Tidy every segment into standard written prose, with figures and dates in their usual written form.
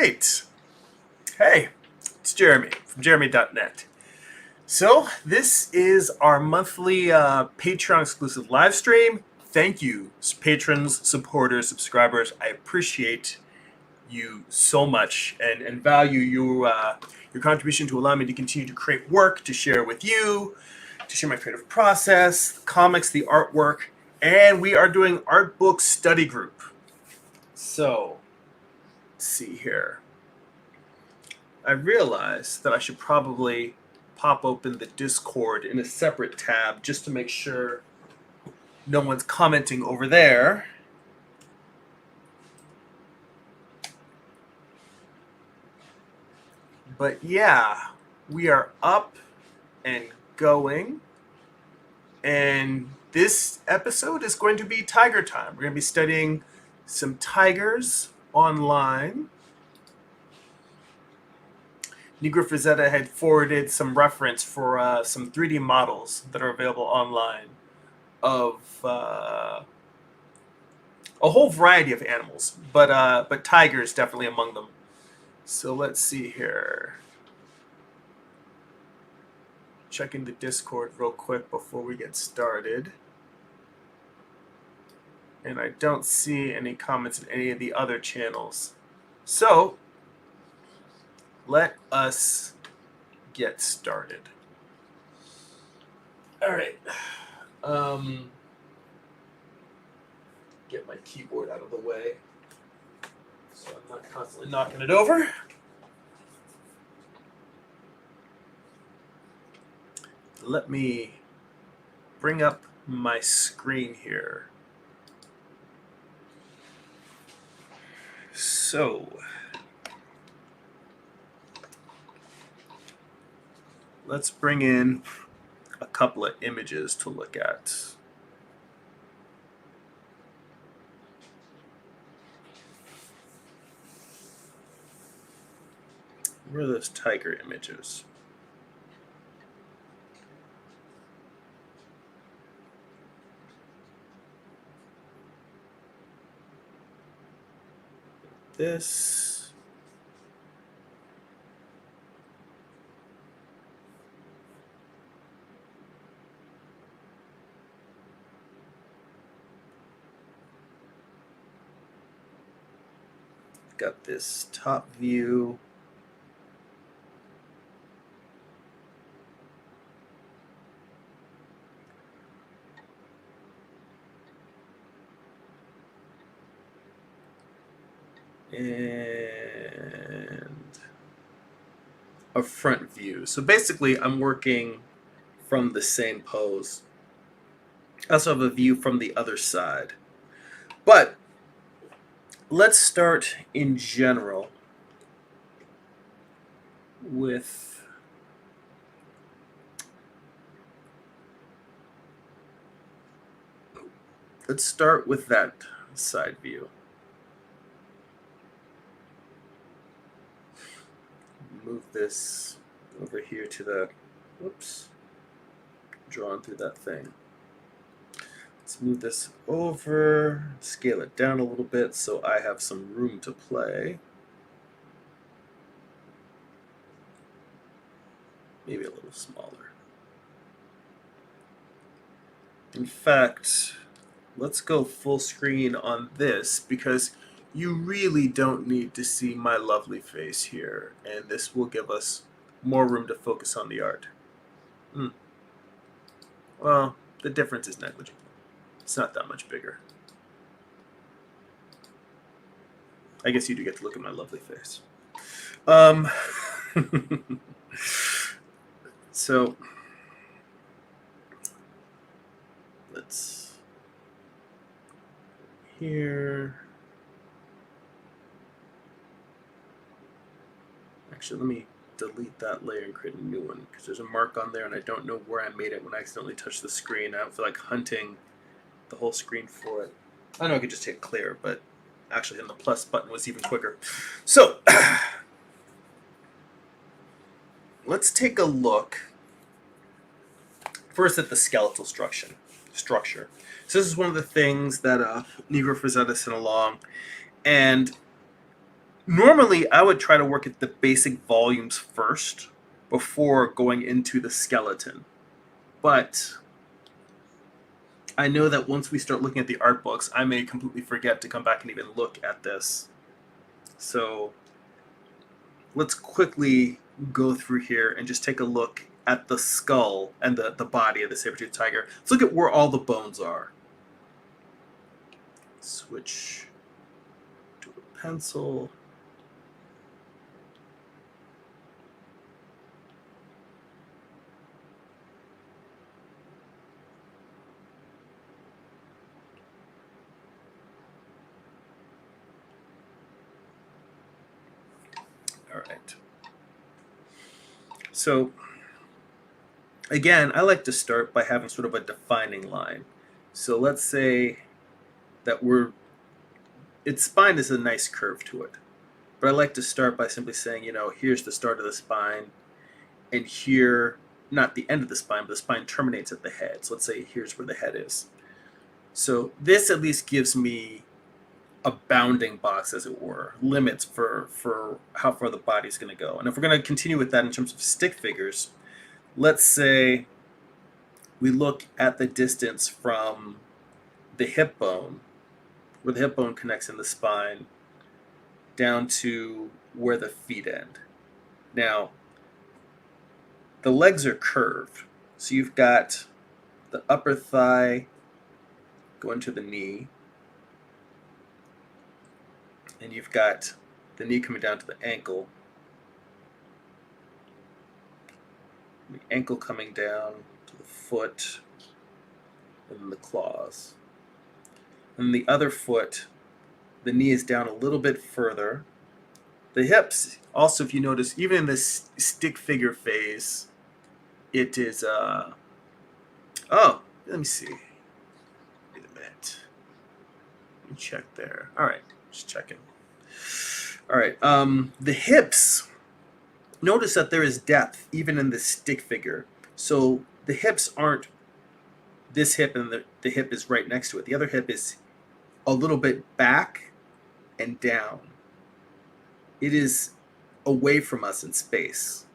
right. Hey, it's Jeremy from jeremy.net. So, this is our monthly Patreon exclusive live stream. Thank you, patrons, supporters, subscribers. I appreciate you so much and value your contribution to allow me to continue to create work, to share with you, to share my creative process, the comics, the artwork, and we are doing art book study group. So, let's see here. I realized that I should probably pop open the Discord in a separate tab just to make sure no one's commenting over there. But yeah, we are up and going. And this episode is going to be Tiger Time. We're going to be studying some tigers online. Negro Frazetta had forwarded some reference for some 3D models that are available online of a whole variety of animals, but tigers definitely among them. So let's see here. Checking the Discord real quick before we get started. And I don't see any comments in any of the other channels. So let us get started. All right. Get my keyboard out of the way so I'm not constantly knocking it over. Let me bring up my screen here. So, let's bring in a couple of images to look at. Where are those tiger images? This. Got this top view. And a front view. So basically I'm working from the same pose. I also have a view from the other side. But let's start in general with that side view. Move this over here to the, whoops, drawn through that thing. Let's move this over, scale it down a little bit so I have some room to play. Maybe a little smaller. In fact, let's go full screen on this because you really don't need to see my lovely face here, and this will give us more room to focus on the art. Well, the difference is negligible. It's not that much bigger. I guess you do get to look at my lovely face. So, let's here. Actually, let me delete that layer and create a new one because there's a mark on there and I don't know where I made it when I accidentally touched the screen. I don't feel like hunting the whole screen for it. I know I could just hit clear, but actually hitting the plus button was even quicker. So, let's take a look first at the skeletal structure. So this is one of the things that Negro Frazetta sent along, and Normally, I would try to work at the basic volumes first before going into the skeleton. But I know that once we start looking at the art books, I may completely forget to come back and even look at this. So let's quickly go through here and just take a look at the skull and the body of the saber-toothed tiger. Let's look at where all the bones are. Switch to a pencil. All right. So again, I like to start by having sort of a defining line. So let's say that its spine is a nice curve to it. But I like to start by simply saying, here's the start of the spine, and here, not the end of the spine, but the spine terminates at the head. So let's say here's where the head is. So this at least gives me a bounding box, as it were, limits for how far the body's going to go. And if we're going to continue with that in terms of stick figures, let's say we look at the distance from the hip bone, where the hip bone connects in the spine, down to where the feet end. Now, the legs are curved. So you've got the upper thigh going to the knee, and you've got the knee coming down to the ankle, the ankle coming down to the foot, and then the claws. And the other foot, the knee is down a little bit further. The hips, also, if you notice, even in this stick figure phase, it is, oh, let me see. Wait a minute. Let me check there. All right, just checking. All right, the hips, notice that there is depth even in the stick figure. So the hips aren't this hip and the hip is right next to it. The other hip is a little bit back and down. It is away from us in space.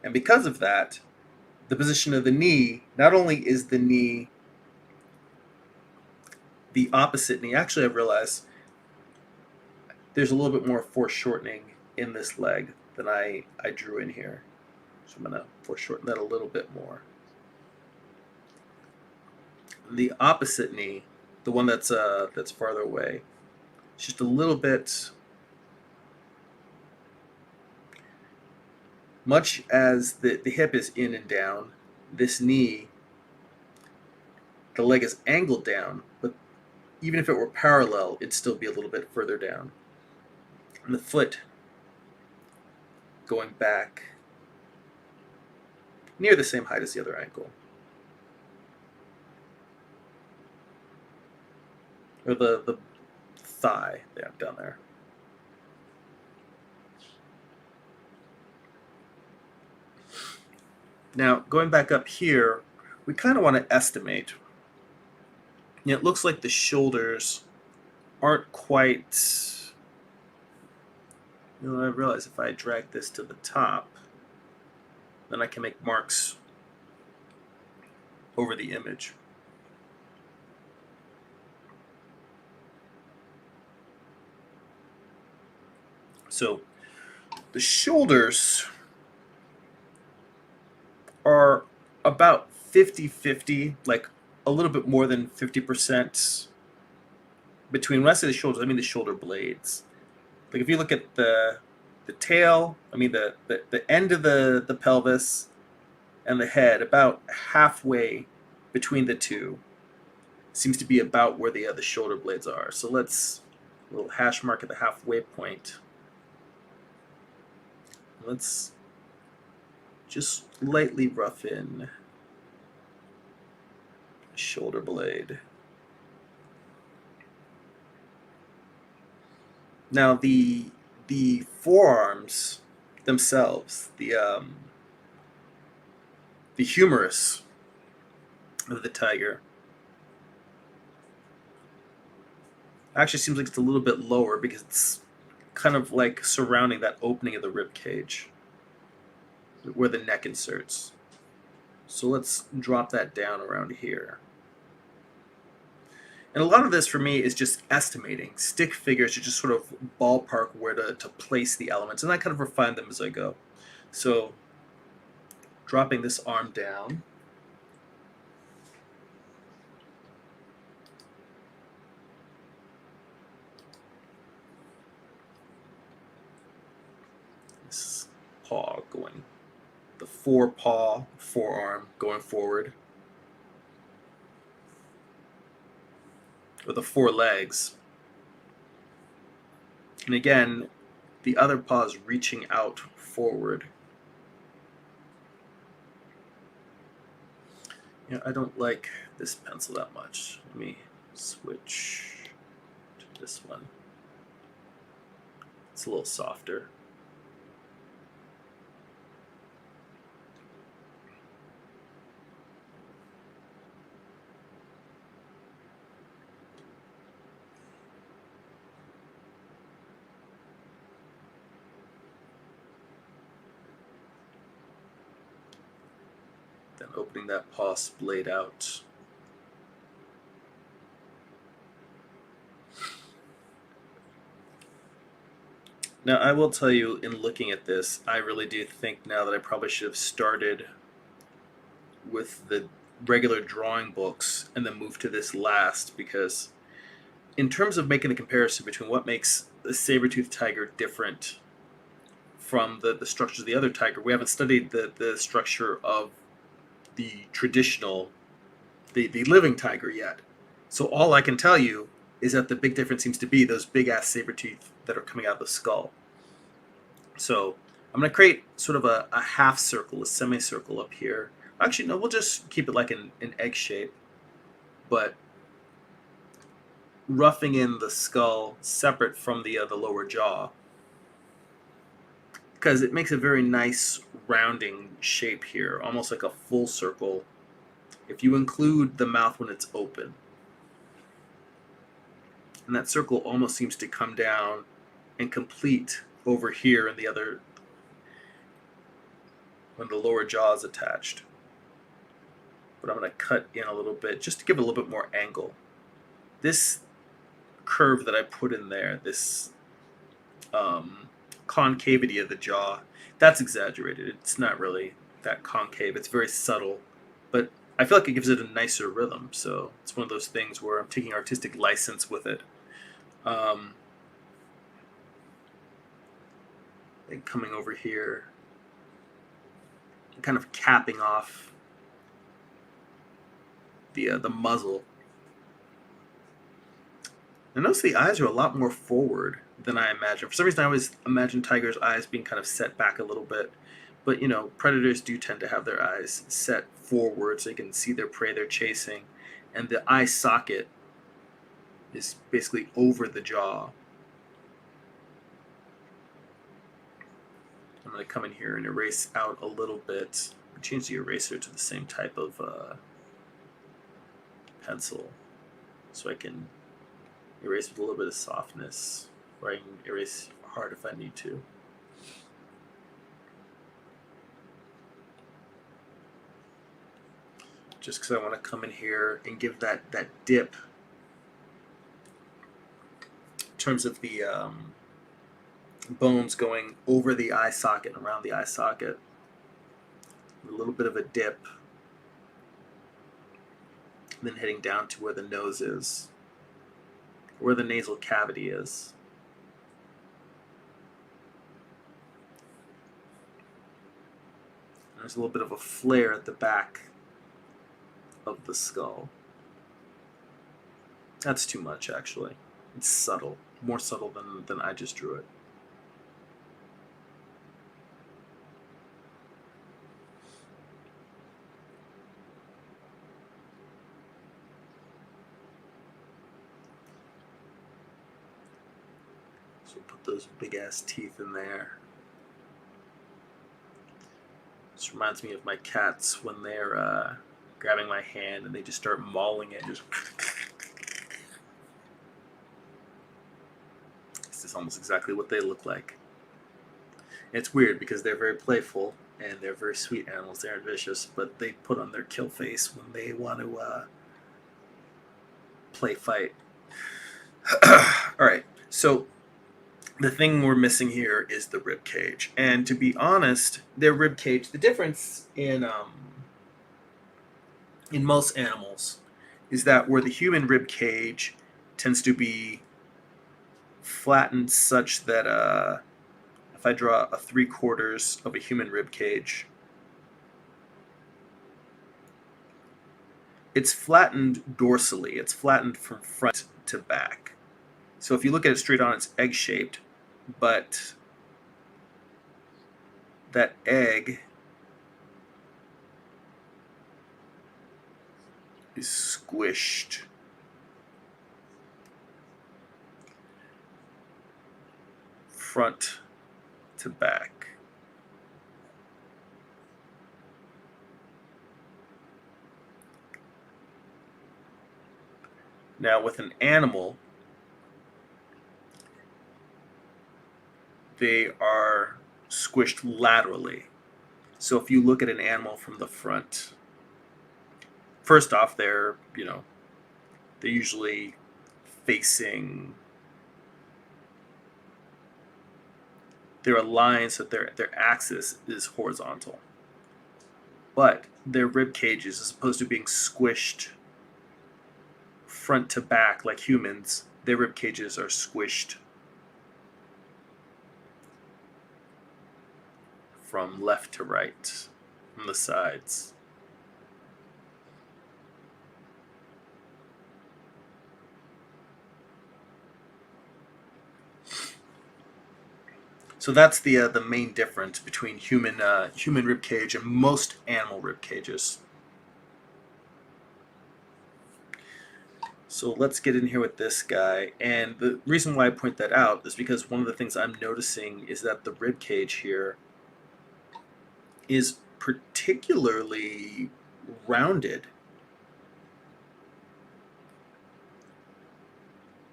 And because of that, the position of the knee, not only is the knee the opposite knee, actually I realize there's a little bit more foreshortening in this leg than I drew in here. So I'm going to foreshorten that a little bit more. The opposite knee, the one that's farther away, it's just a little bit, much as the hip is in and down, this knee, the leg is angled down, but even if it were parallel, it'd still be a little bit further down. And the foot going back near the same height as the other ankle. Or the thigh, down there. Now, going back up here, we kind of want to estimate. It looks like the shoulders aren't quite... I realize if I drag this to the top, then I can make marks over the image. So the shoulders are about 50-50, like a little bit more than 50% between, when I say the shoulders, I mean the shoulder blades. Like if you look at the tail, I mean the end of the pelvis and the head, about halfway between the two seems to be about where the shoulder blades are. So let's, a little hash mark at the halfway point. Let's just lightly rough in a shoulder blade. Now the forearms themselves, the humerus of the tiger, actually seems like it's a little bit lower because it's kind of like surrounding that opening of the rib cage where the neck inserts. So let's drop that down around here. And a lot of this for me is just estimating. Stick figures to just sort of ballpark where to place the elements, and I kind of refine them as I go. So dropping this arm down. This paw going, the forepaw, forearm going forward. Or the four legs. And again, the other paw is reaching out forward. Yeah, I don't like this pencil that much. Let me switch to this one. It's a little softer. Then opening that paw splayed out. Now, I will tell you, in looking at this, I really do think now that I probably should have started with the regular drawing books and then moved to this last, because in terms of making the comparison between what makes the saber-toothed tiger different from the structures of the other tiger, we haven't studied the structure of the traditional, the living tiger yet. So all I can tell you is that the big difference seems to be those big-ass saber teeth that are coming out of the skull. So I'm going to create sort of a half circle, a semicircle up here. Actually, no, we'll just keep it like an egg shape, but roughing in the skull separate from the lower jaw, because it makes a very nice rounding shape here, almost like a full circle if you include the mouth when it's open. And that circle almost seems to come down and complete over here in the other, when the lower jaw is attached. But I'm going to cut in a little bit just to give it a little bit more angle. This curve that I put in there, this concavity of the jaw, that's exaggerated. It's not really that concave. It's very subtle, but I feel like it gives it a nicer rhythm. So it's one of those things where I'm taking artistic license with it. And coming over here, and kind of capping off the muzzle. And notice the eyes are a lot more forward than I imagined. For some reason, I always imagine tigers' eyes being kind of set back a little bit. But, you know, predators do tend to have their eyes set forward so you can see their prey they're chasing. And the eye socket is basically over the jaw. I'm going to come in here and erase out a little bit. Change the eraser to the same type of pencil so I can erase with a little bit of softness, or I can erase hard if I need to. Just because I want to come in here and give that dip in terms of the bones going over the eye socket and around the eye socket. A little bit of a dip. And then heading down to where the nose is, where the nasal cavity is. There's a little bit of a flare at the back of the skull. That's too much, actually. It's subtle, more subtle than I just drew it. So put those big ass teeth in there. This reminds me of my cats when they're grabbing my hand and they just start mauling it. Just This is almost exactly what they look like. And it's weird because they're very playful and they're very sweet animals. They aren't vicious, but they put on their kill face when they want to play fight. All right, so the thing we're missing here is the rib cage, and to be honest, their rib cage. The difference in most animals is that where the human rib cage tends to be flattened such that if I draw a 3/4 of a human rib cage, it's flattened dorsally. It's flattened from front to back. So if you look at it straight on, it's egg-shaped, but that egg is squished. Front to back. Now with an animal, they are squished laterally. So if you look at an animal from the front, first off, they're usually facing. They're aligned so their axis is horizontal, but their rib cages, as opposed to being squished front to back like humans, their rib cages are squished from left to right, from the sides. So that's the main difference between human rib cage and most animal rib cages. So let's get in here with this guy, and the reason why I point that out is because one of the things I'm noticing is that the rib cage here is particularly rounded.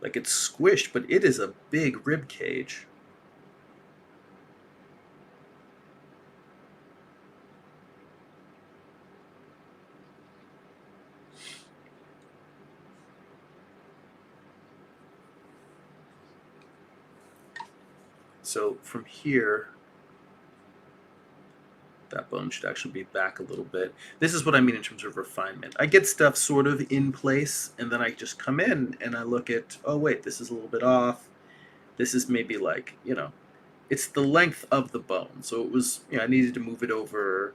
Like it's squished, but it is a big rib cage. So from here, that bone should actually be back a little bit. This is what I mean in terms of refinement. I get stuff sort of in place, and then I just come in and I look at, oh wait, this is a little bit off. This is maybe like, it's the length of the bone. So it was, I needed to move it over,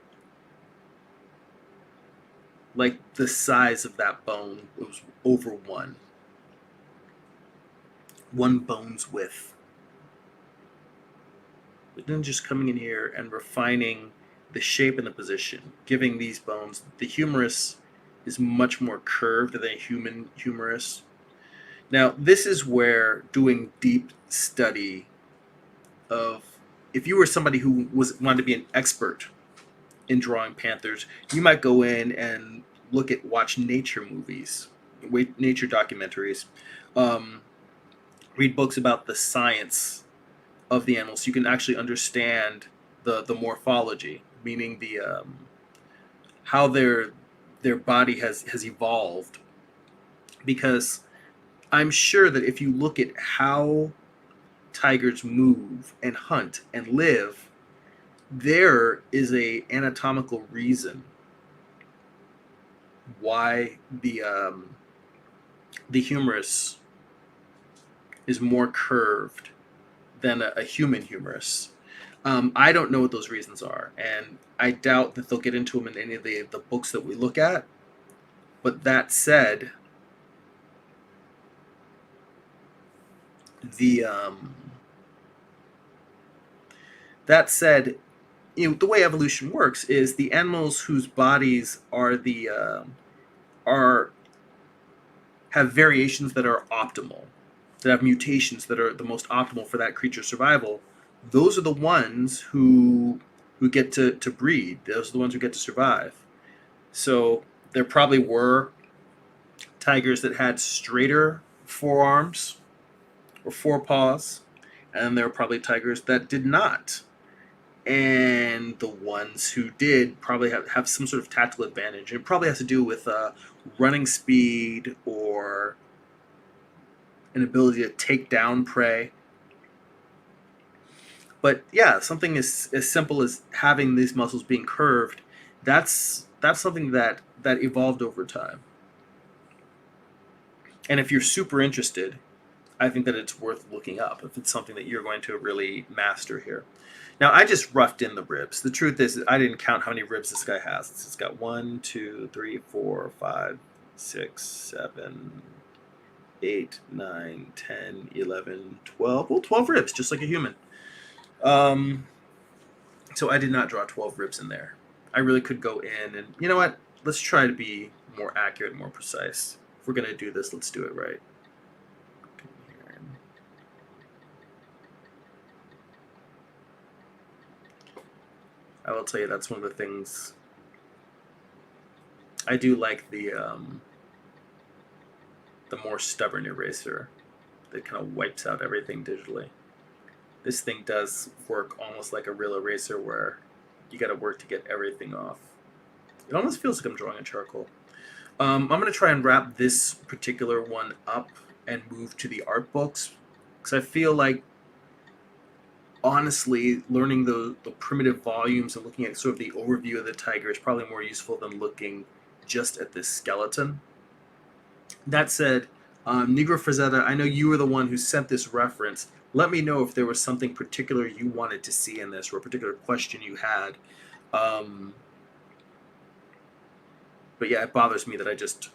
like the size of that bone was over one bone's width. But then just coming in here and refining the shape and the position, giving these bones, the humerus is much more curved than a human humerus. Now, this is where doing deep study of, if you were somebody who wanted to be an expert in drawing panthers, you might go in and watch nature movies, nature documentaries, read books about the science of the animals, so you can actually understand the morphology, meaning the how their body has evolved. Because I'm sure that if you look at how tigers move and hunt and live, there is a anatomical reason why the humerus is more curved than a human humerus. I don't know what those reasons are, and I doubt that they'll get into them in any of the books that we look at. But that said, the way evolution works is the animals whose bodies are have variations that are optimal, that have mutations that are the most optimal for that creature's survival. Those are the ones who get to breed. Those are the ones who get to survive. So there probably were tigers that had straighter forearms or forepaws, and there were probably tigers that did not. And the ones who did probably have some sort of tactical advantage. And it probably has to do with running speed or an ability to take down prey. But yeah, something as simple as having these muscles being curved, that's something that evolved over time. And if you're super interested, I think that it's worth looking up if it's something that you're going to really master here. Now, I just roughed in the ribs. The truth is, I didn't count how many ribs this guy has. It's got 1, 2, 3, 4, 5, 6, 7, 8, 9, 10, 11, 12. Well, 12 ribs, just like a human. So I did not draw 12 ribs in there. I really could go in and, you know what? Let's try to be more accurate, more precise. If we're going to do this, let's do it right. I will tell you that's one of the things I do like, the more stubborn eraser that kind of wipes out everything digitally. This thing does work almost like a real eraser where you got to work to get everything off. It almost feels like I'm drawing a charcoal. I'm going to try and wrap this particular one up and move to the art books, because I feel like, honestly, learning the primitive volumes and looking at sort of the overview of the tiger is probably more useful than looking just at this skeleton. That said, Negro Frazetta, I know you were the one who sent this reference. Let me know if there was something particular you wanted to see in this, or a particular question you had. But yeah, it bothers me that I just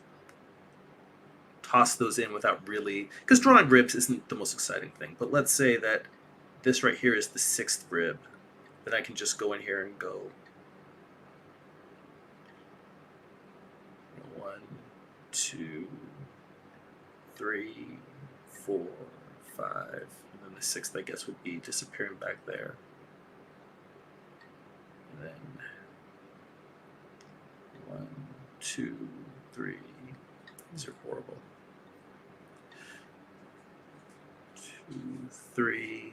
toss those in without really... Because drawing ribs isn't the most exciting thing. But let's say that this right here is the 6th rib. Then I can just go in here and go 1, 2, 3, 4, 5, and then the 6th, I guess, would be disappearing back there. And then 1, 2, 3. These are horrible. 2, 3,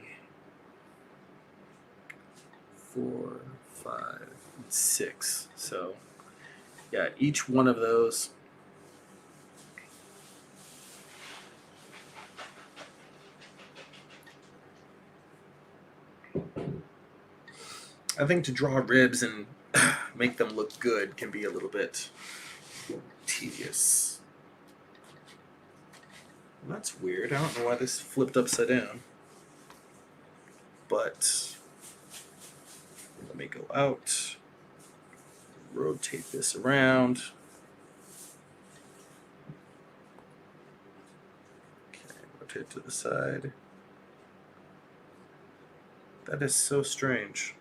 4, 5, and 6. So, yeah, each one of those. I think to draw ribs and make them look good can be a little bit tedious. Well, that's weird. I don't know why this flipped upside down. But let me go out, rotate this around. Okay, rotate to the side. That is so strange.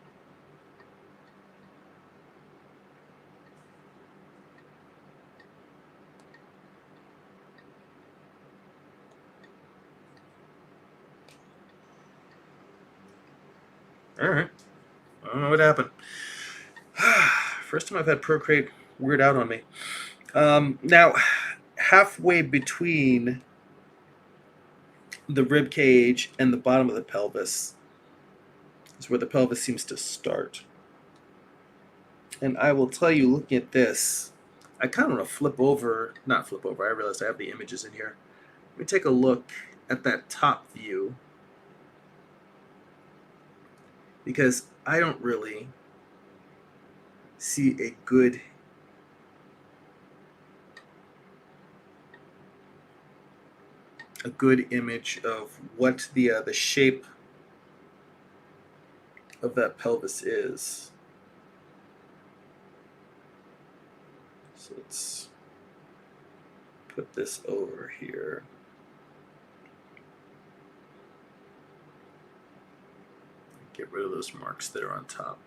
Alright. I don't know what happened. First time I've had Procreate weird out on me. Now, halfway between the rib cage and the bottom of the pelvis is where the pelvis seems to start. And I will tell you, looking at this, I kind of want to not flip over, I realized I have the images in here. Let me take a look at that top view, because I don't really see a good image of what the shape of that pelvis is. So let's put this over here. Get rid of those marks that are on top.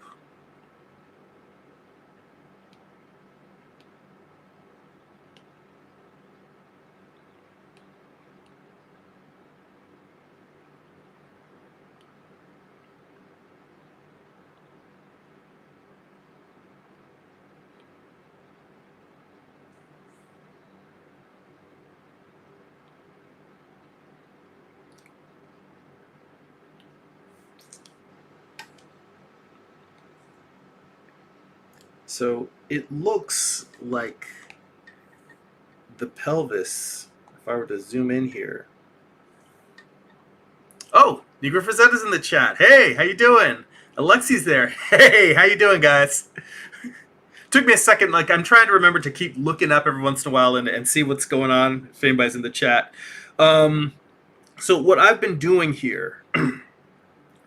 So it looks like the pelvis, if I were to zoom in here. Oh, Negro Frazetta's in the chat. Hey, how you doing? Alexi's there. Hey, how you doing, guys? Took me a second. Like, I'm trying to remember to keep looking up every once in a while and see what's going on, if anybody's in the chat. So what I've been doing here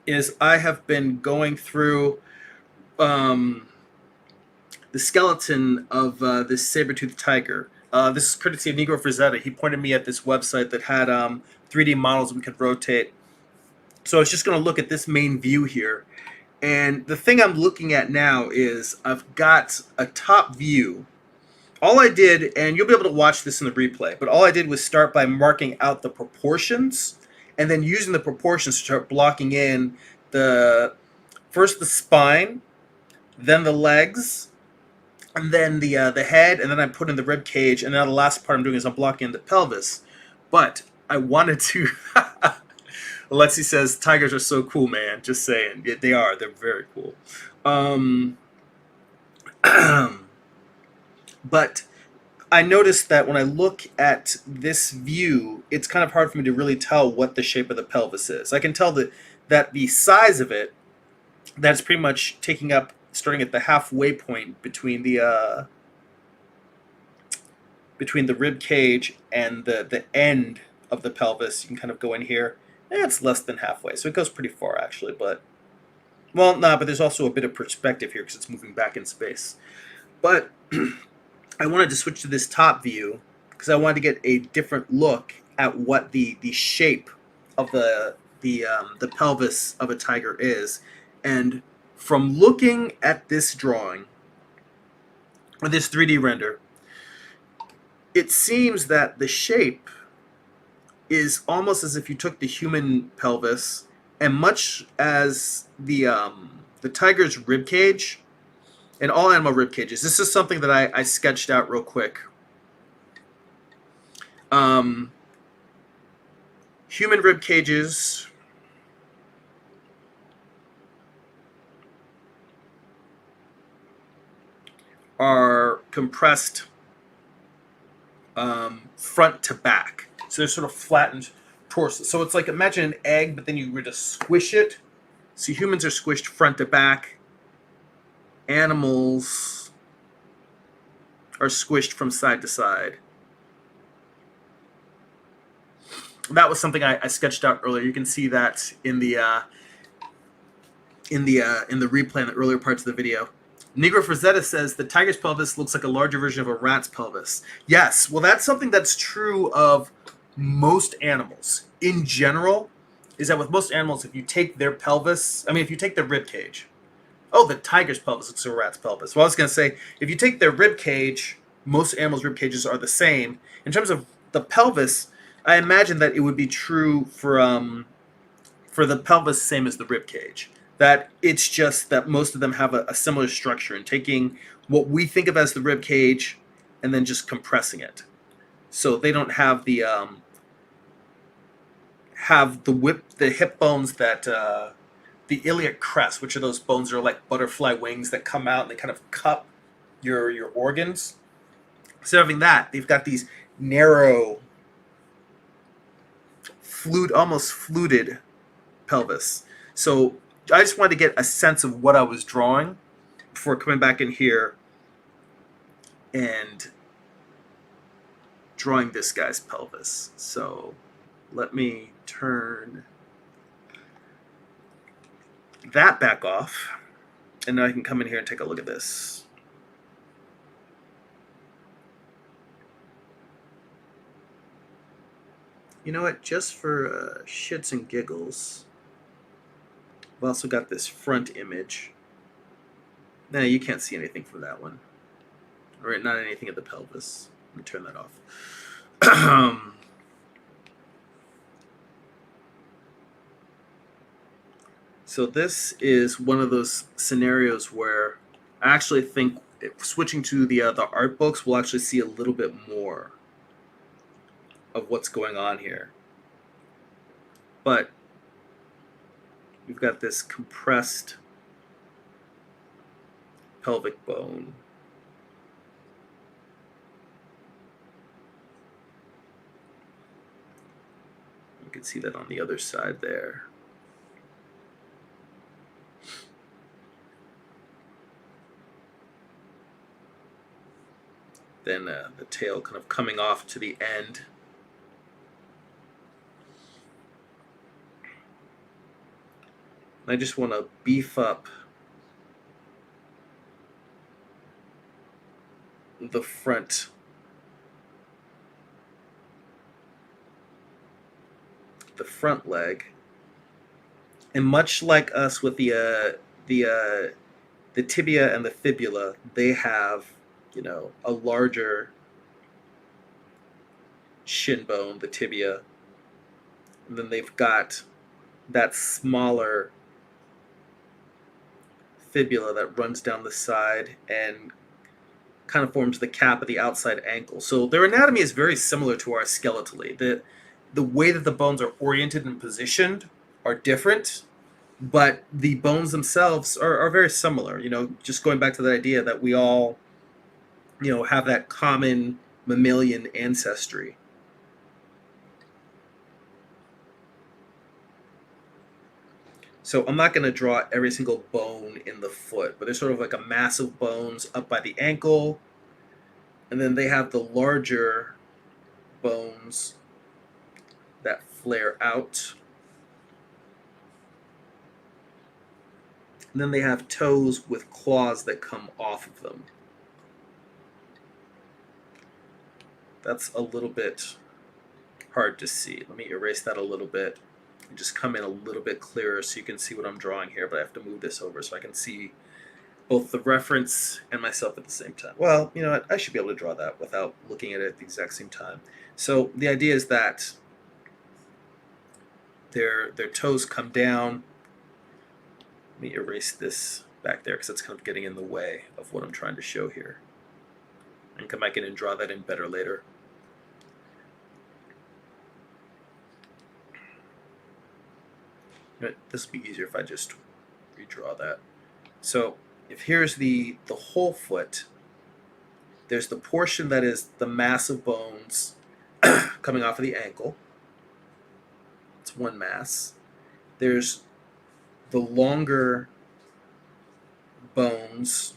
is I have been going through the skeleton of this saber-toothed tiger. This is courtesy of Negro Frazetta. He pointed me at this website that had 3D models we could rotate. So I was just going to look at this main view here. And the thing I'm looking at now is I've got a top view. All I did, and you'll be able to watch this in the replay, but all I did was start by marking out the proportions and then using the proportions to start blocking in first the spine, then the legs, and then the head, and then I put in the rib cage, and now the last part I'm doing is I'm blocking in the pelvis. But I wanted to... Alexi says, tigers are so cool, man. Just saying. Yeah, they are. They're very cool. But I noticed that when I look at this view, it's kind of hard for me to really tell what the shape of the pelvis is. I can tell that the size of it, that's pretty much taking up, starting at the halfway point between the rib cage and the end of the pelvis. You can kind of go in here. It's less than halfway, so it goes pretty far, actually. But, well, nah, but there's also a bit of perspective here because it's moving back in space. But I wanted to switch to this top view because I wanted to get a different look at what the shape of the pelvis of a tiger is. And from looking at this drawing, or this 3D render, it seems that the shape is almost as if you took the human pelvis, and much as the tiger's rib cage, and all animal rib cages. This is something that I sketched out real quick. Human rib cages are compressed front to back. So they're sort of flattened torso. So it's like, imagine an egg, but then you were to squish it. So humans are squished front to back. Animals are squished from side to side. That was something I sketched out earlier. You can see that in the replay in the earlier parts of the video. Negro Frazetta says the tiger's pelvis looks like a larger version of a rat's pelvis. Yes, well, that's something that's true of most animals. In general, is that with most animals, if you take their pelvis, if you take their rib cage, oh, the tiger's pelvis looks like a rat's pelvis. Well, I was going to say, if you take their rib cage, most animals' rib cages are the same. In terms of the pelvis, I imagine that it would be true for the pelvis, same as the rib cage. That it's just that most of them have a similar structure, and taking what we think of as the rib cage and then just compressing it. So they don't have the hip bones that the iliac crest, which are those bones that are like butterfly wings that come out and they kind of cup your organs. Instead of having that, they've got these narrow, almost fluted pelvis. So I just wanted to get a sense of what I was drawing before coming back in here and drawing this guy's pelvis. So let me turn that back off, and now I can come in here and take a look at this. You know what, just for shits and giggles, I've also got this front image. No, you can't see anything from that one. Alright, not anything at the pelvis. Let me turn that off. So this is one of those scenarios where I actually think switching to the art books, we'll actually see a little bit more of what's going on here. But we've got this compressed pelvic bone. You can see that on the other side there. Then the tail kind of coming off to the end. I just want to beef up the front leg, and much like us with the tibia and the fibula, they have, you know, a larger shin bone, the tibia, and then they've got that smaller fibula that runs down the side and kind of forms the cap of the outside ankle. So their anatomy is very similar to ours skeletally. The way that the bones are oriented and positioned are different, but the bones themselves are very similar. You know, just going back to the idea that we all, you know, have that common mammalian ancestry. So I'm not going to draw every single bone in the foot, but there's sort of like a mass of bones up by the ankle, and then they have the larger bones that flare out. And then they have toes with claws that come off of them. That's a little bit hard to see. Let me erase that a little bit and just come in a little bit clearer so you can see what I'm drawing here, but I have to move this over so I can see both the reference and myself at the same time. Well, you know what? I should be able to draw that without looking at it at the exact same time. So the idea is that their toes come down. Let me erase this back there because it's kind of getting in the way of what I'm trying to show here. And come back in and draw that in better later. This would be easier if I just redraw that. So if here's the whole foot, there's the portion that is the mass of bones coming off of the ankle. It's one mass. There's the longer bones,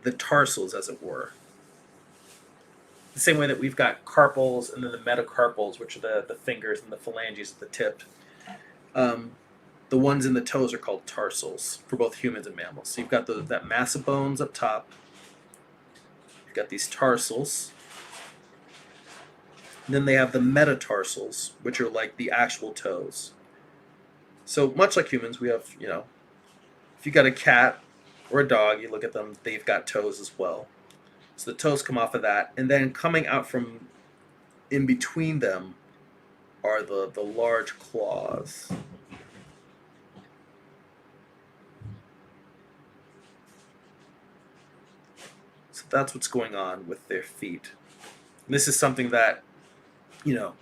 the tarsals, as it were. The same way that we've got carpals and then the metacarpals, which are the fingers and the phalanges at the tip. The ones in the toes are called tarsals for both humans and mammals. So you've got that mass of bones up top. You've got these tarsals. And then they have the metatarsals, which are like the actual toes. So much like humans, we have, you know, if you got a cat or a dog, you look at them, they've got toes as well. So the toes come off of that, and then coming out from in between them are the large claws. So that's what's going on with their feet. And this is something that, you know,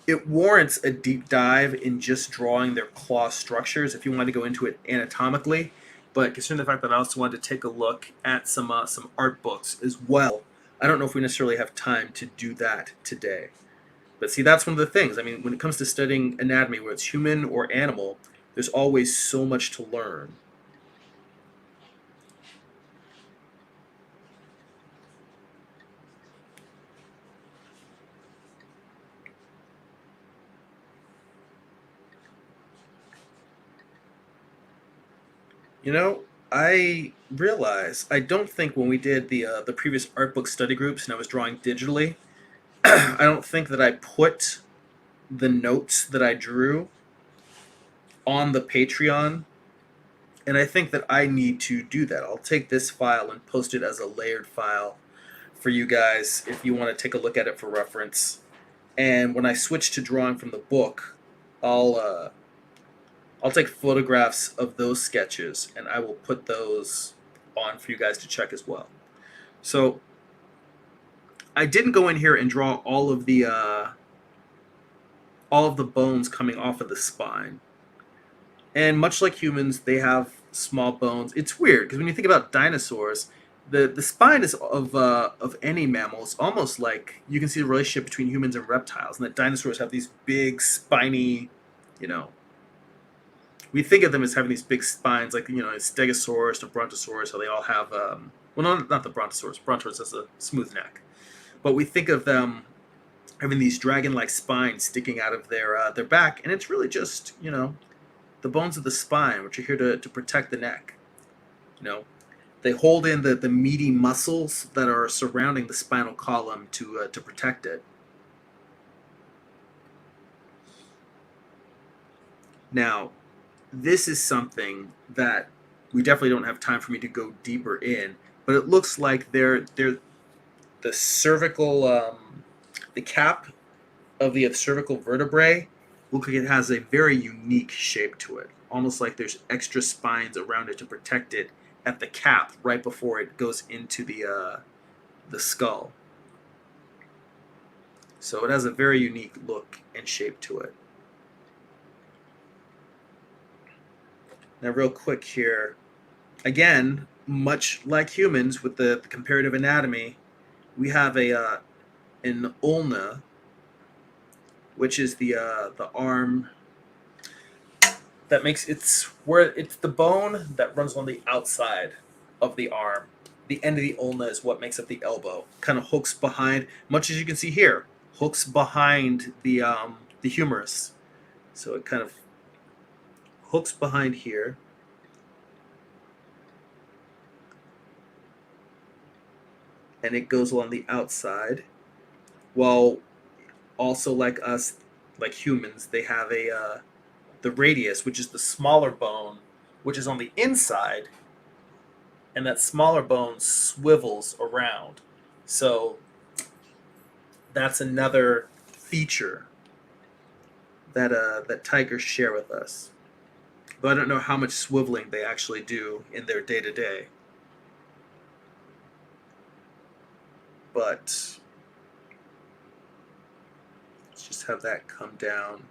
it warrants a deep dive in just drawing their claw structures if you want to go into it anatomically. But considering the fact that I also wanted to take a look at some art books as well, I don't know if we necessarily have time to do that today. But see, that's one of the things. I mean, when it comes to studying anatomy, whether it's human or animal, there's always so much to learn. You know, I realize I don't think when we did the previous art book study groups and I was drawing digitally, I don't think that I put the notes that I drew on the Patreon, and I think that I need to do that. I'll take this file and post it as a layered file for you guys if you want to take a look at it for reference. And when I switch to drawing from the book, I'll take photographs of those sketches and I will put those on for you guys to check as well. So I didn't go in here and draw all of the bones coming off of the spine. And much like humans, they have small bones. It's weird because when you think about dinosaurs, the spine is of any mammal is almost like you can see the relationship between humans and reptiles, and that dinosaurs have these big spiny, you know, we think of them as having these big spines, like Stegosaurus, the Brontosaurus, how they all have. Well, not the Brontosaurus. Brontosaurus has a smooth neck, but we think of them having these dragon-like spines sticking out of their back, and it's really just the bones of the spine, which are here to protect the neck. You know, they hold in the meaty muscles that are surrounding the spinal column to protect it. Now, this is something that we definitely don't have time for me to go deeper in, but it looks like they're the cervical, the cap of the cervical vertebrae looks like it has a very unique shape to it, almost like there's extra spines around it to protect it at the cap right before it goes into the skull. So it has a very unique look and shape to it. Now, real quick here, again, much like humans with the comparative anatomy, we have an ulna, which is the arm that makes it's the bone that runs on the outside of the arm. The end of the ulna is what makes up the elbow. Kind of hooks behind, much as you can see here, hooks behind the humerus. So it kind of hooks behind here. And it goes along the outside. While also like us, like humans, they have the radius, which is the smaller bone, which is on the inside, and that smaller bone swivels around. So that's another feature that tigers share with us. But I don't know how much swiveling they actually do in their day to day. But let's just have that come down.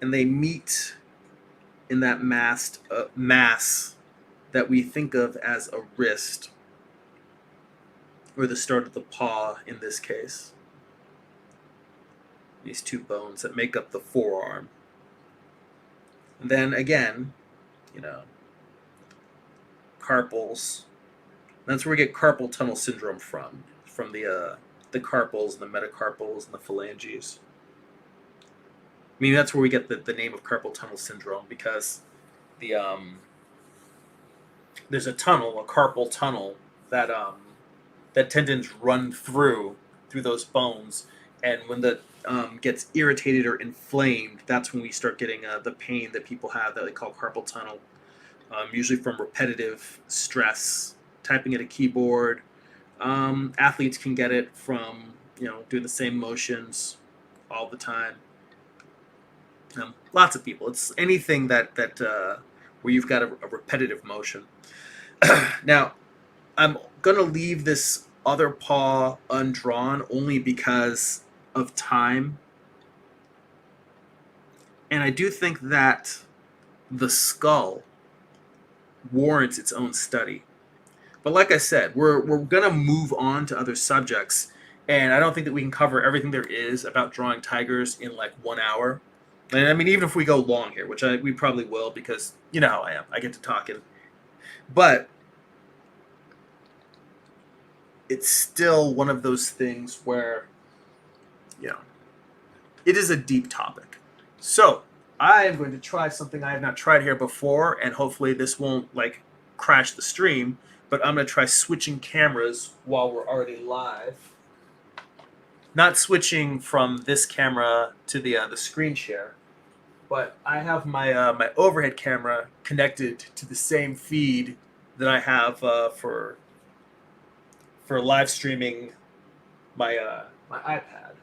And they meet in that mass that we think of as a wrist, or the start of the paw in this case. These two bones that make up the forearm. And then again, carpals. That's where we get carpal tunnel syndrome from the carpals and the metacarpals and the phalanges. I mean, that's where we get the name of carpal tunnel syndrome, because there's a tunnel, a carpal tunnel, that tendons run through those bones, and when the gets irritated or inflamed, that's when we start getting the pain that people have that they call carpal tunnel, usually from repetitive stress, typing at a keyboard. Athletes can get it from doing the same motions all the time. Lots of people. It's anything that where you've got a repetitive motion. Now, I'm gonna leave this other paw undrawn only because of time, and I do think that the skull warrants its own study. But like I said, we're gonna move on to other subjects, and I don't think that we can cover everything there is about drawing tigers in like 1 hour. And I mean, even if we go long here, which we probably will, because you know how I am, I get to talking. But it's still one of those things where, it is a deep topic. So I am going to try something I have not tried here before, and hopefully this won't like crash the stream. But I'm going to try switching cameras while we're already live. Not switching from this camera to the screen share, but I have my my overhead camera connected to the same feed that I have for live streaming my my iPad.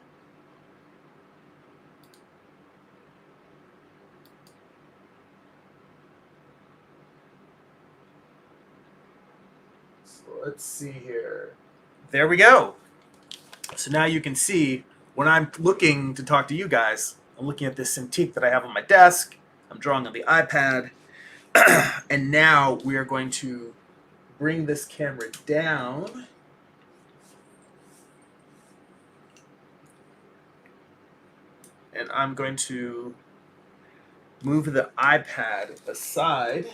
So let's see here. There we go. So now you can see when I'm looking to talk to you guys, I'm looking at this Cintiq that I have on my desk. I'm drawing on the iPad. And now we are going to bring this camera down. And I'm going to move the iPad aside.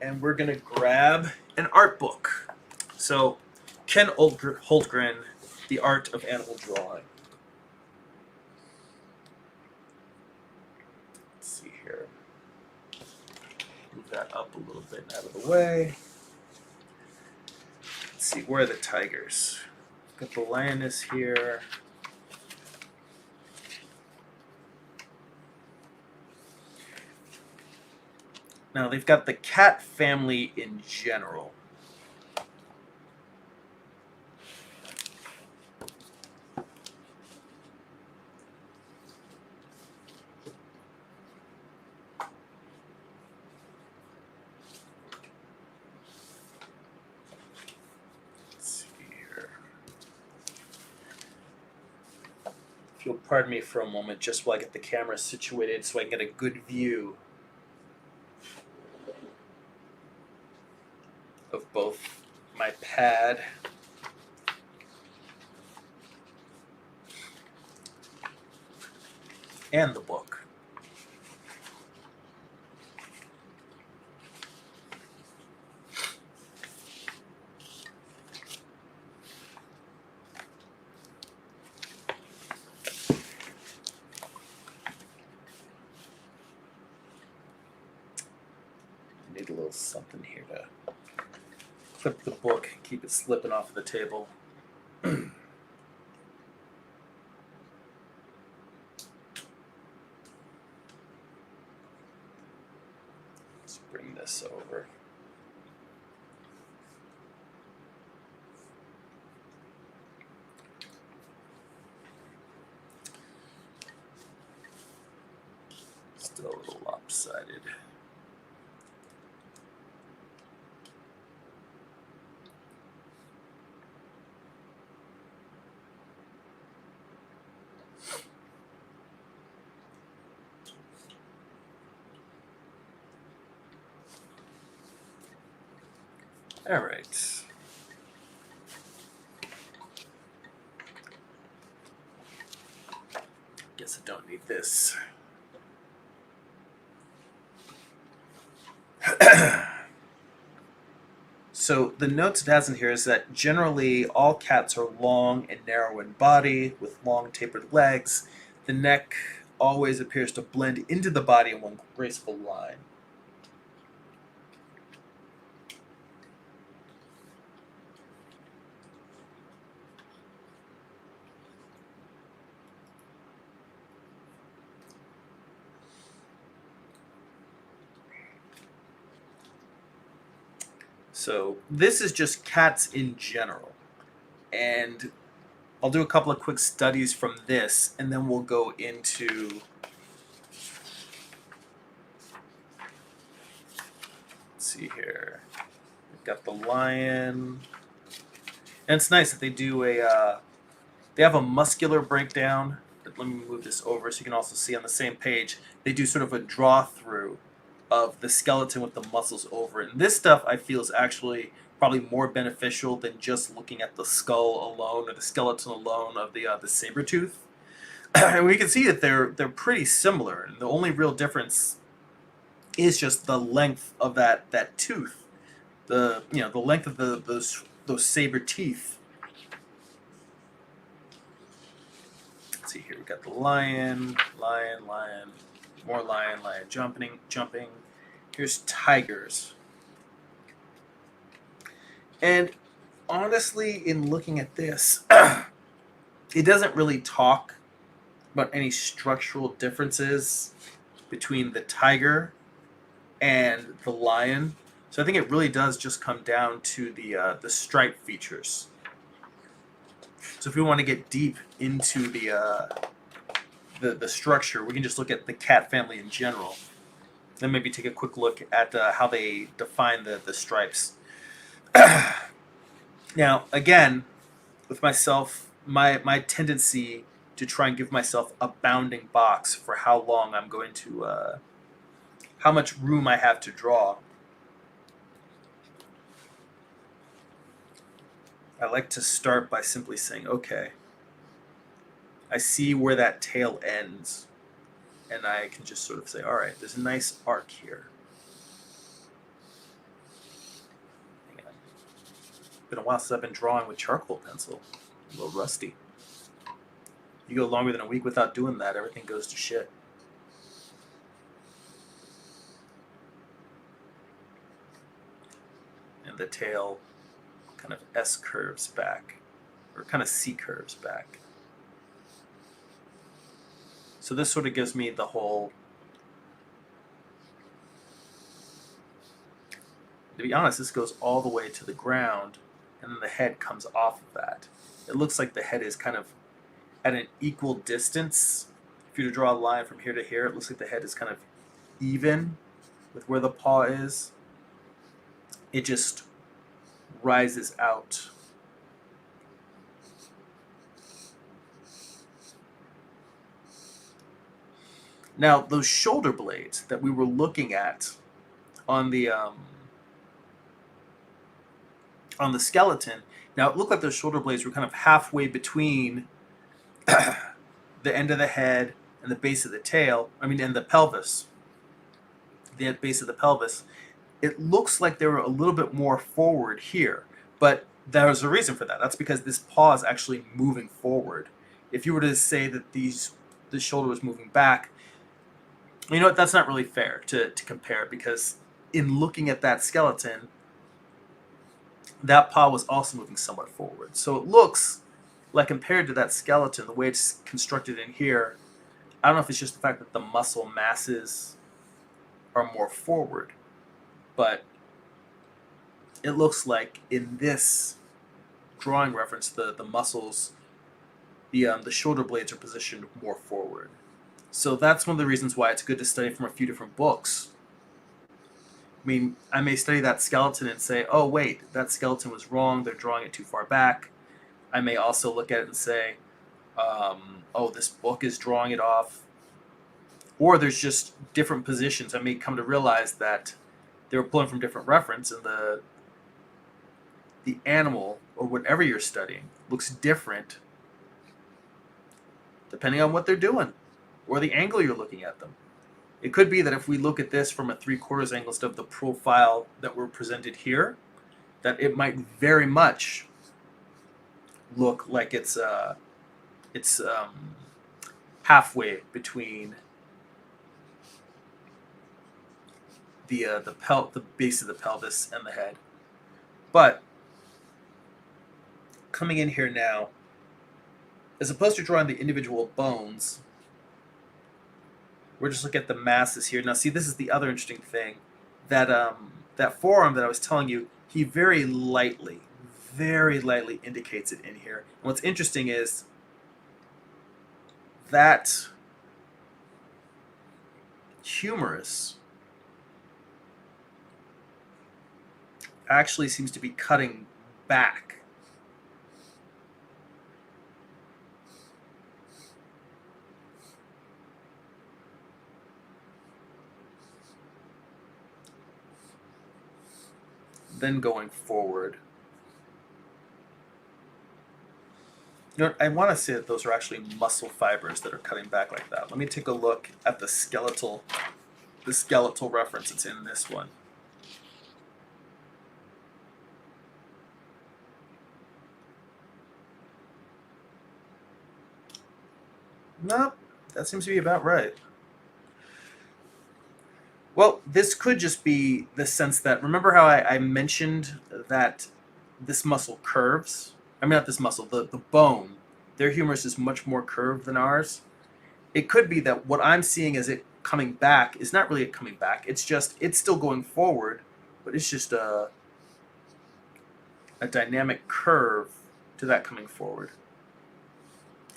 And we're going to grab an art book. So, Ken Hultgren, The Art of Animal Drawing. Let's see here. Move that up a little bit and out of the way. Let's see, where are the tigers? Got the lioness here. Now, they've got the cat family in general. Let's see here. If you'll pardon me for a moment, just while I get the camera situated so I can get a good view of both my pad and the book. Need a little something here to clip the book, keep it slipping off the table. Let's bring this over. Still a little lopsided. All right. Guess I don't need this. So the notes it has in here is that generally all cats are long and narrow in body with long tapered legs. The neck always appears to blend into the body in one graceful line. So this is just cats in general. And I'll do a couple of quick studies from this, and then we'll go into let's see here. We've got the lion. And it's nice that they do they have a muscular breakdown. Let me move this over so you can also see on the same page. They do sort of a draw through of the skeleton with the muscles over it. And this stuff I feel is actually probably more beneficial than just looking at the skull alone or the skeleton alone of the saber tooth. And we can see that they're pretty similar. And the only real difference is just the length of that tooth. The length of those saber teeth. Let's see here. We got the lion, more lion, jumping. Here's tigers. And honestly, in looking at this, it doesn't really talk about any structural differences between the tiger and the lion. So I think it really does just come down to the stripe features. So if we want to get deep into the the structure, we can just look at the cat family in general. Then maybe take a quick look at how they define the stripes. Now, again, with myself, my tendency to try and give myself a bounding box for how long I'm going to, how much room I have to draw. I like to start by simply saying, okay, I see where that tail ends, and I can just sort of say, all right, there's a nice arc here. Hang on. Been a while since I've been drawing with charcoal pencil. A little rusty. You go longer than a week without doing that, everything goes to shit. And the tail kind of S curves back, or kind of C curves back. So this sort of gives me the whole, to be honest, this goes all the way to the ground, and then the head comes off of that. It looks like the head is kind of at an equal distance. If you were to draw a line from here to here, it looks like the head is kind of even with where the paw is. It just rises out. Now, those shoulder blades that we were looking at on the skeleton, now it looked like those shoulder blades were kind of halfway between the end of the head and the base of the tail. I mean, and the pelvis, the base of the pelvis. It looks like they were a little bit more forward here, but there's a reason for that. That's because this paw is actually moving forward. If you were to say that this shoulder was moving back, you know what? That's not really fair to compare, because in looking at that skeleton, that paw was also moving somewhat forward. So it looks like, compared to that skeleton, the way it's constructed in here, I don't know if it's just the fact that the muscle masses are more forward, but it looks like in this drawing reference, the muscles, the shoulder blades are positioned more forward. So that's one of the reasons why it's good to study from a few different books. I mean, I may study that skeleton and say, oh wait, that skeleton was wrong, they're drawing it too far back. I may also look at it and say, oh, this book is drawing it off. Or there's just different positions. I may come to realize that they were pulling from different reference, and the animal, or whatever you're studying, looks different depending on what they're doing, or the angle you're looking at them. It could be that if we look at this from a 3/4 angle instead of the profile that we're presented here, that it might very much look like it's halfway between the base of the pelvis and the head. But coming in here now, as opposed to drawing the individual bones, we're just looking at the masses here. Now, see, this is the other interesting thing. That forearm that I was telling you, he very lightly indicates it in here. And what's interesting is that humerus actually seems to be cutting back. Then going forward. You know, I want to say that those are actually muscle fibers that are cutting back like that. Let me take a look at the skeletal reference that's in this one. Nope, that seems to be about right. Well, this could just be the sense that, remember how I mentioned that this muscle curves? I mean, not this muscle, the bone. Their humerus is much more curved than ours. It could be that what I'm seeing as it coming back is not really it coming back. It's just, it's still going forward, but it's just a dynamic curve to that coming forward.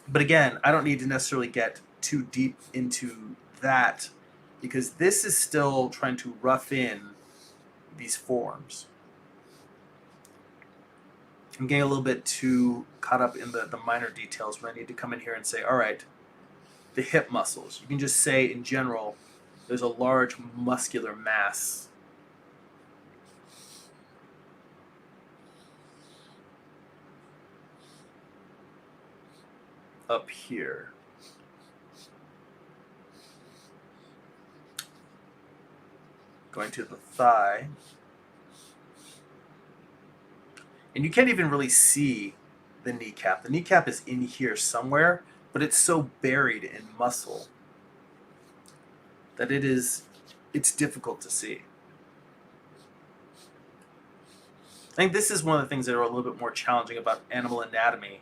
But again, I don't need to necessarily get too deep into that because this is still trying to rough in these forms. I'm getting a little bit too caught up in the minor details where I need to come in here and say, all right, the hip muscles. You can just say in general, there's a large muscular mass up here. Going to the thigh. And you can't even really see the kneecap. The kneecap is in here somewhere, but it's so buried in muscle that it's difficult to see. I think this is one of the things that are a little bit more challenging about animal anatomy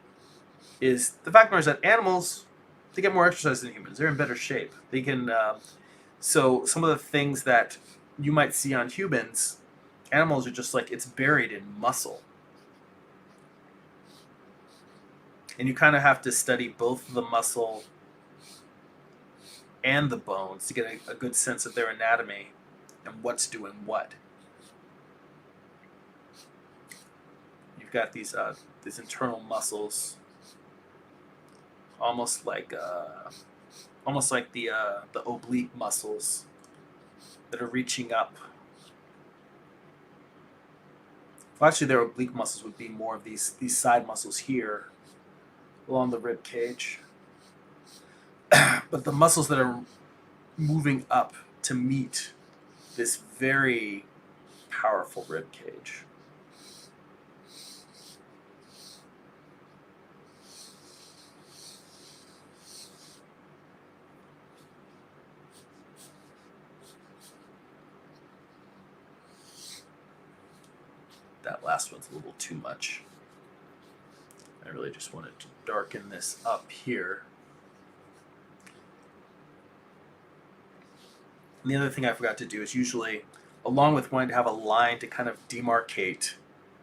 is the fact is that animals, they get more exercise than humans. They're in better shape. They can, so some of the things that you might see on humans, animals are just like, it's buried in muscle. And you kind of have to study both the muscle and the bones to get a good sense of their anatomy and what's doing what. You've got these internal muscles, almost like the oblique muscles that are reaching up. Well, actually, their oblique muscles would be more of these side muscles here along the rib cage. But the muscles that are moving up to meet this very powerful rib cage. That last one's a little too much. I really just wanted to darken this up here. And the other thing I forgot to do is usually, along with wanting to have a line to kind of demarcate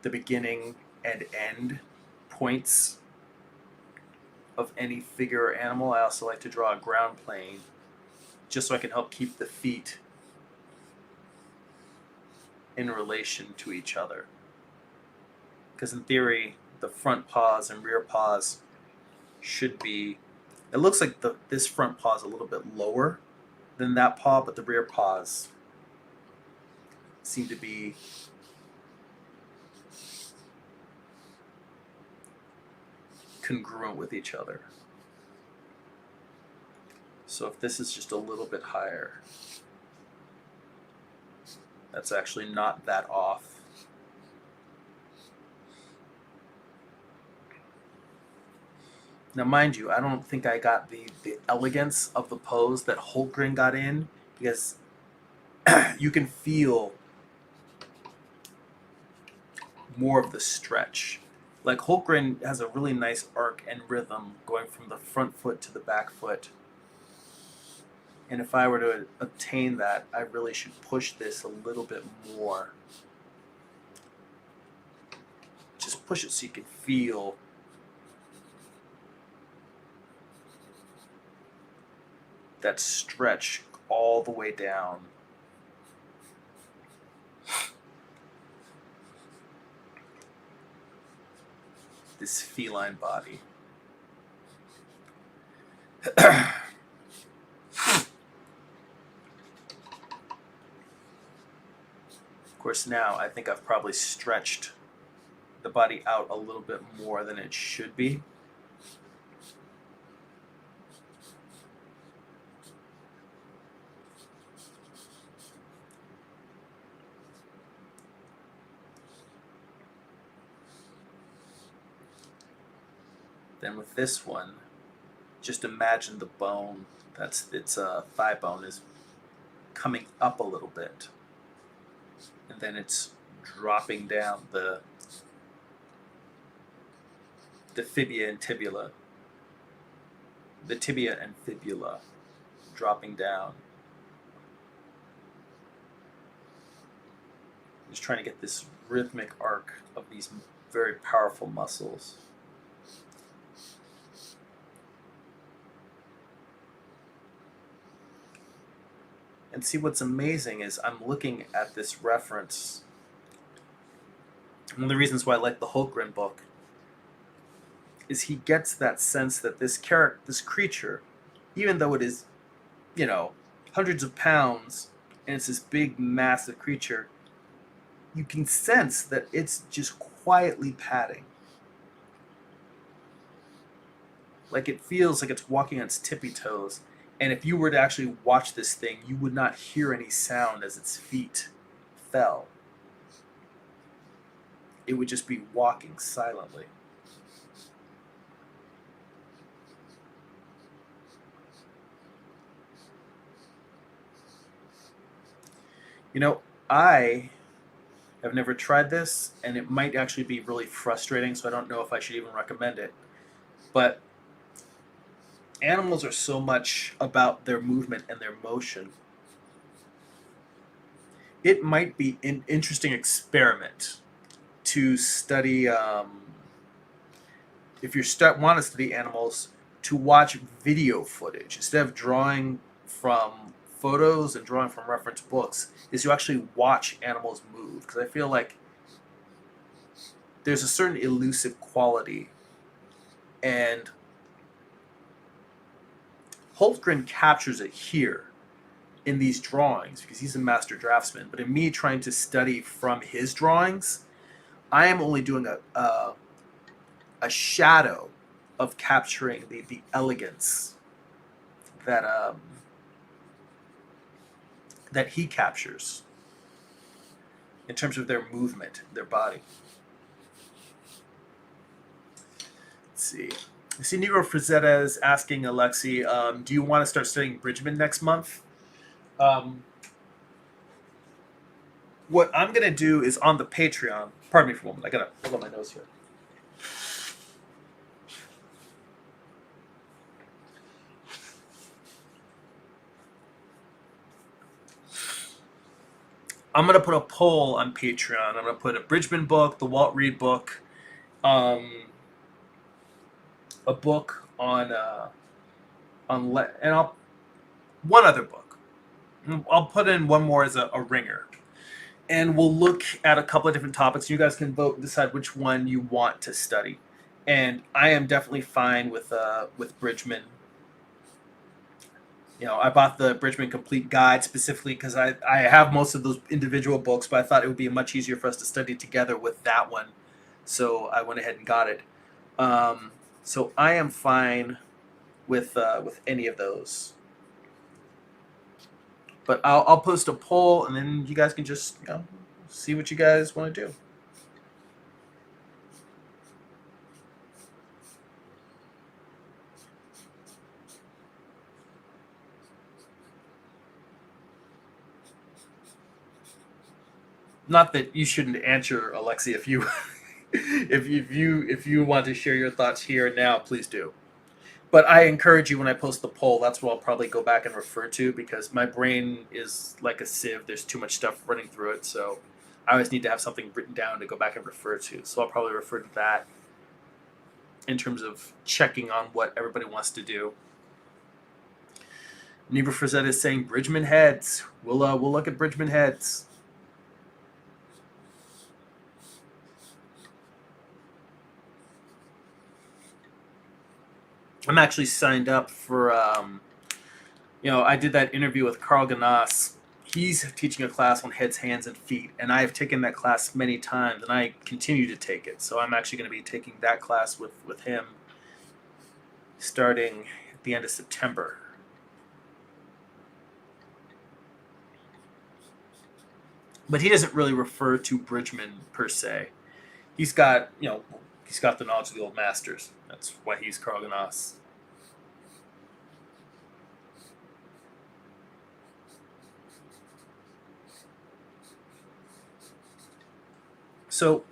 the beginning and end points of any figure or animal, I also like to draw a ground plane just so I can help keep the feet in relation to each other. Because in theory, the front paws and rear paws should be, it looks like this front paw is a little bit lower than that paw, but the rear paws seem to be congruent with each other. So if this is just a little bit higher, that's actually not that off. Now, mind you, I don't think I got the elegance of the pose that Hultgren got in, because you can feel more of the stretch. Like Hultgren has a really nice arc and rhythm going from the front foot to the back foot. And if I were to obtain that, I really should push this a little bit more. Just push it so you can feel that stretch all the way down. This feline body. Of course, now I think I've probably stretched the body out a little bit more than it should be. Then with this one, just imagine the bone, its thigh bone is coming up a little bit. And then it's dropping down the fibia and tibula. The tibia and fibula dropping down. Just trying to get this rhythmic arc of these very powerful muscles. And see, what's amazing is I'm looking at this reference. One of the reasons why I like the Hultgren book is he gets that sense that this creature, even though it is, hundreds of pounds, and it's this big, massive creature, you can sense that it's just quietly padding. Like it feels like it's walking on its tippy toes. And if you were to actually watch this thing, you would not hear any sound as its feet fell. It would just be walking silently. I have never tried this, and it might actually be really frustrating, so I don't know if I should even recommend it. But animals are so much about their movement and their motion. It might be an interesting experiment to study, if you want to study animals, to watch video footage instead of drawing from photos and drawing from reference books, is to actually watch animals move. Because I feel like there's a certain elusive quality, and Hultgren captures it here in these drawings because he's a master draftsman. But in me trying to study from his drawings, I am only doing a shadow of capturing the elegance that that he captures in terms of their movement, their body. Let's see. I see Negro Frazetta is asking Alexi, do you want to start studying Bridgman next month? What I'm going to do is on the Patreon. Pardon me for a moment. I got to pull up my nose here. I'm going to put a poll on Patreon. I'm going to put a Bridgman book, the Walt Reed book, a book on one other book. I'll put in one more as a ringer, and we'll look at a couple of different topics. You guys can vote and decide which one you want to study. And I am definitely fine with Bridgman. I bought the Bridgman Complete Guide specifically because I have most of those individual books, but I thought it would be much easier for us to study together with that one. So I went ahead and got it. So I am fine with any of those. But I'll post a poll, and then you guys can just see what you guys want to do. Not that you shouldn't answer, Alexi, if you if you want to share your thoughts here and now, please do. But I encourage you, when I post the poll, that's what I'll probably go back and refer to, because my brain is like a sieve. There's too much stuff running through it, so I always need to have something written down to go back and refer to. So I'll probably refer to that in terms of checking on what everybody wants to do. Neighbor Frazetta is saying Bridgman heads. We'll look at Bridgman heads. I'm actually signed up for, I did that interview with Carl Ganas. He's teaching a class on heads, hands, and feet, and I have taken that class many times, and I continue to take it. So I'm actually going to be taking that class with him starting at the end of September. But he doesn't really refer to Bridgman per se. He's got the knowledge of the old masters. That's why he's Carl Ganas. So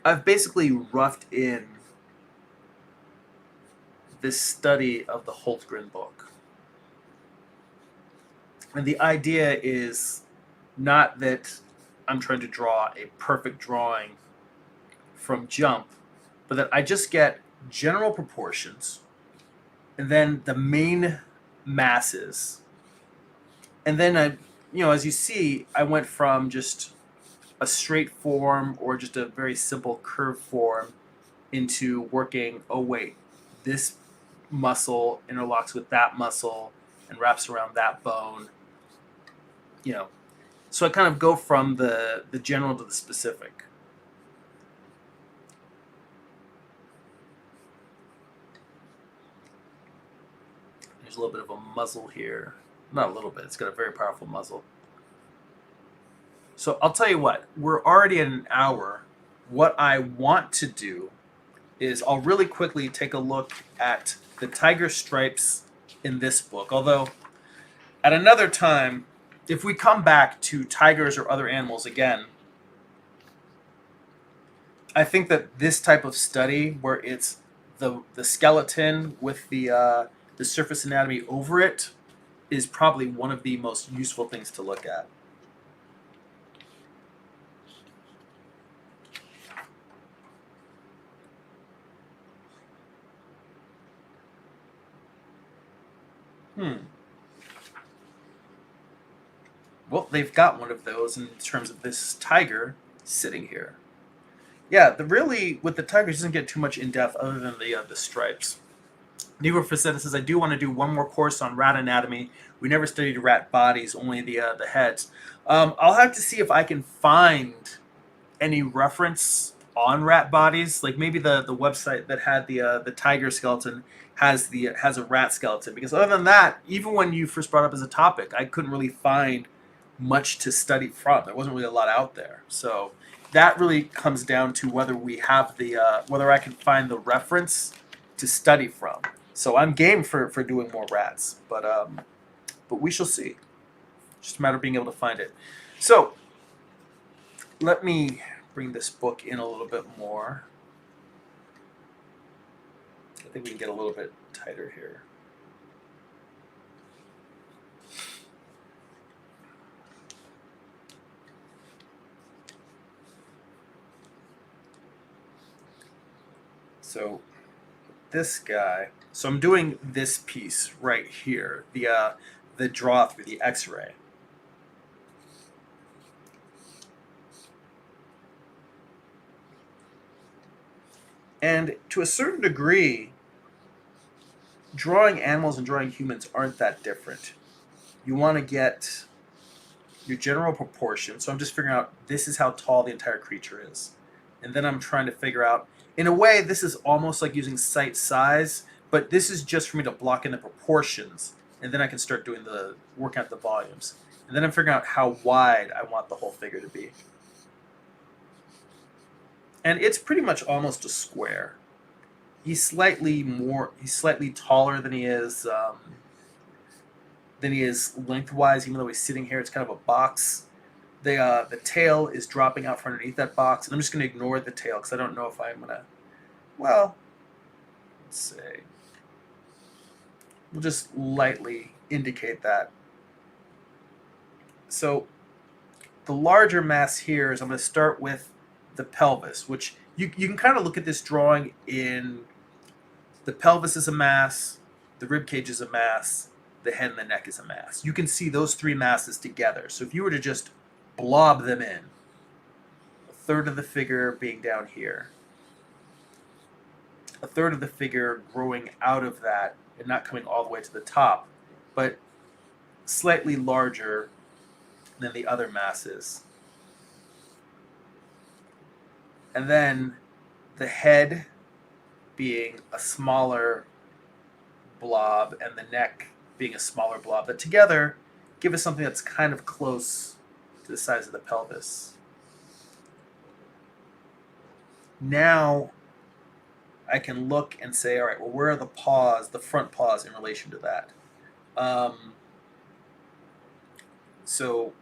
I've basically roughed in this study of the Hultgren book. And the idea is not that I'm trying to draw a perfect drawing from jump, but that I just get general proportions and then the main masses, And then as you see, I went from just a straight form or just a very simple curved form into working, oh wait, this muscle interlocks with that muscle and wraps around that bone. So I kind of go from the general to the specific. There's a little bit of a muzzle here. Not a little bit, it's got a very powerful muzzle. So I'll tell you what, we're already at an hour. What I want to do is I'll really quickly take a look at the tiger stripes in this book. Although, at another time, if we come back to tigers or other animals again, I think that this type of study, where it's the skeleton with the surface anatomy over it, is probably one of the most useful things to look at. Well, they've got one of those in terms of this tiger sitting here. Yeah, with the tigers doesn't get too much in depth other than the stripes. Negro Facetta says, I do want to do one more course on rat anatomy. We never studied rat bodies, only the heads. I'll have to see if I can find any reference on rat bodies. Like maybe the website that had the tiger skeleton has a rat skeleton. Because other than that, even when you first brought it up as a topic, I couldn't really find much to study from. There wasn't really a lot out there. So that really comes down to whether we have whether I can find the reference to study from. So I'm game for doing more rats, but we shall see. It's just a matter of being able to find it. So let me bring this book in a little bit more. I think we can get a little bit tighter here. So this guy, so I'm doing this piece right here, the draw through the X-ray. And to a certain degree, drawing animals and drawing humans aren't that different. You want to get your general proportion. So I'm just figuring out this is how tall the entire creature is. And then I'm trying to figure out, in a way, this is almost like using sight size, but this is just for me to block in the proportions. And then I can start doing working out the volumes. And then I'm figuring out how wide I want the whole figure to be. And it's pretty much almost a square. He's slightly taller than he is lengthwise, even though he's sitting here. It's kind of a box. The tail is dropping out from underneath that box, and I'm just going to ignore the tail because I don't know if I'm going to, well, let's say, we'll just lightly indicate that. So the larger mass here is I'm going to start with the pelvis, which you can kind of look at this drawing in the pelvis is a mass, the rib cage is a mass, the head and the neck is a mass. You can see those three masses together. So if you were to just blob them in, a third of the figure being down here, a third of the figure growing out of that and not coming all the way to the top, but slightly larger than the other masses. And then the head being a smaller blob and the neck being a smaller blob, that together give us something that's kind of close to the size of the pelvis. Now I can look and say, all right, well, where are the paws, the front paws in relation to that? So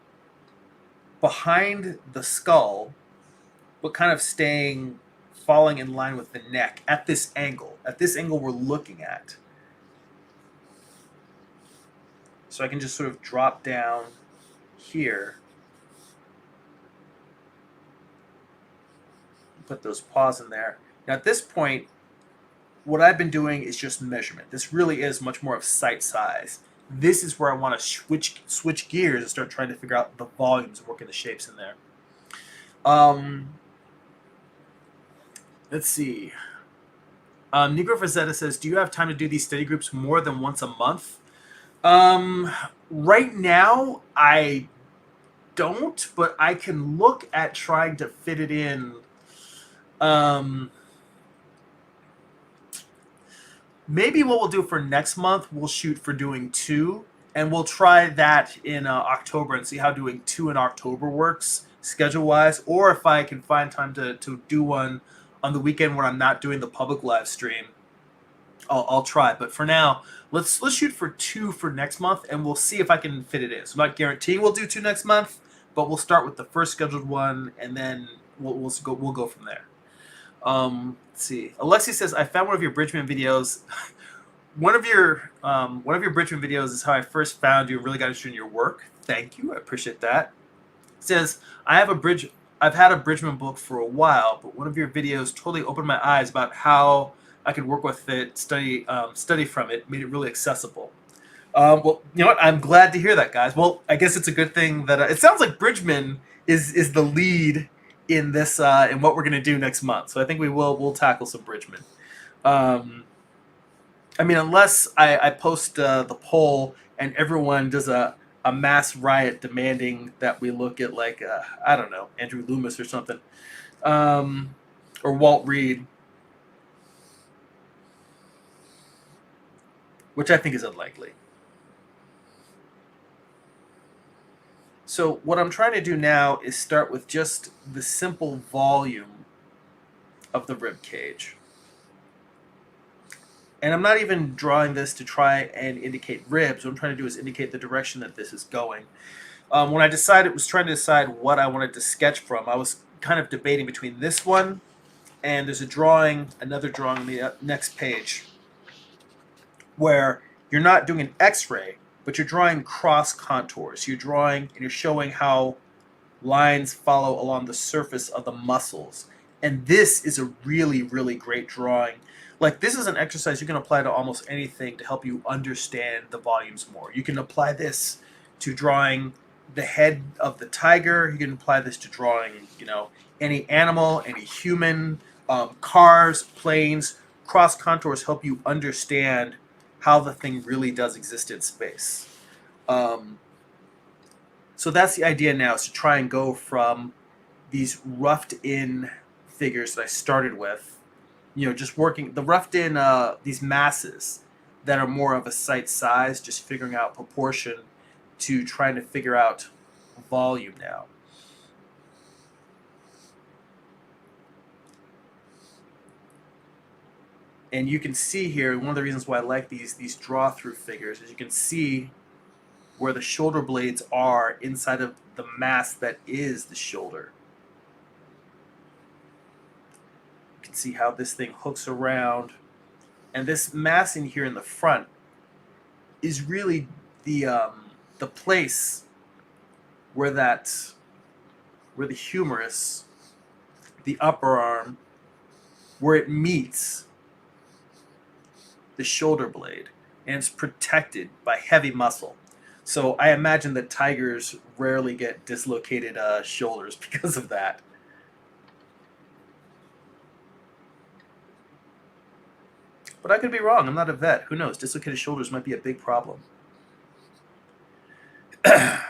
behind the skull, but kind of falling in line with the neck at this angle we're looking at. So I can just sort of drop down here, put those paws in there. Now at this point, what I've been doing is just measurement. This really is much more of sight size. this is where I want to switch gears and start trying to figure out the volumes and working the shapes in there. Let's see. Negro Fazetta says, do you have time to do these study groups more than once a month? Right now, I don't, but I can look at trying to fit it in. Maybe what we'll do for next month, we'll shoot for doing 2, and we'll try that in October and see how doing 2 in October works schedule-wise, or if I can find time to do one on the weekend when I'm not doing the public live stream. I'll try, but for now, let's shoot for 2 for next month, and we'll see if I can fit it in. So I'm not guaranteeing we'll do 2 next month, but we'll start with the first scheduled one, and then we'll go from there. Let's see. Alexi says, I found one of your Bridgman videos. One of your Bridgman videos is how I first found you and really got interested in your work. Thank you. I appreciate that. It says, I've had a Bridgman book for a while, but one of your videos totally opened my eyes about how I could work with it, study from it, made it really accessible. Well, you know what? I'm glad to hear that, guys. Well, I guess it's a good thing that it sounds like Bridgman is the lead in this in what we're going to do next month. So I think we'll tackle some Bridgman. I mean, unless I post the poll and everyone does a mass riot demanding that we look at, like, I don't know, Andrew Loomis or something, or Walt Reed, which I think is unlikely. So what I'm trying to do now is start with just the simple volume of the rib cage. And I'm not even drawing this to try and indicate ribs. What I'm trying to do is indicate the direction that this is going. When I was trying to decide what I wanted to sketch from, I was kind of debating between this one and there's another drawing on the next page where you're not doing an X-ray, but you're drawing cross contours. You're drawing and you're showing how lines follow along the surface of the muscles. And this is a really, really great drawing. Like, this is an exercise you can apply to almost anything to help you understand the volumes more. You can apply this to drawing the head of the tiger. You can apply this to drawing, any animal, any human, cars, planes. Cross contours help you understand how the thing really does exist in space. So that's the idea now, is to try and go from these roughed-in figures that I started with, just working the roughed-in these masses that are more of a sight size, just figuring out proportion, to trying to figure out volume now. And you can see here, one of the reasons why I like these draw-through figures is you can see where the shoulder blades are inside of the mass that is the shoulder. You can see how this thing hooks around. And this mass in here in the front is really the place where the humerus, the upper arm, where it meets the shoulder blade, and it's protected by heavy muscle. So I imagine that tigers rarely get dislocated shoulders because of that. But I could be wrong. I'm not a vet. Who knows? Dislocated shoulders might be a big problem. And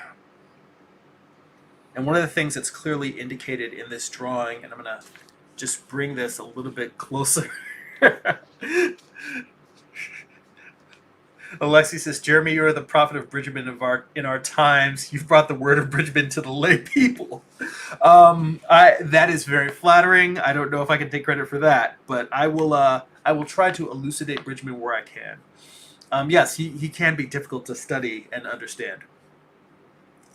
one of the things that's clearly indicated in this drawing, and I'm going to just bring this a little bit closer. Alexi says, Jeremy, you are the prophet of Bridgman in our times. You've brought the word of Bridgman to the lay people. That is very flattering. I don't know if I can take credit for that, but I will try to elucidate Bridgman where I can. Yes, he can be difficult to study and understand.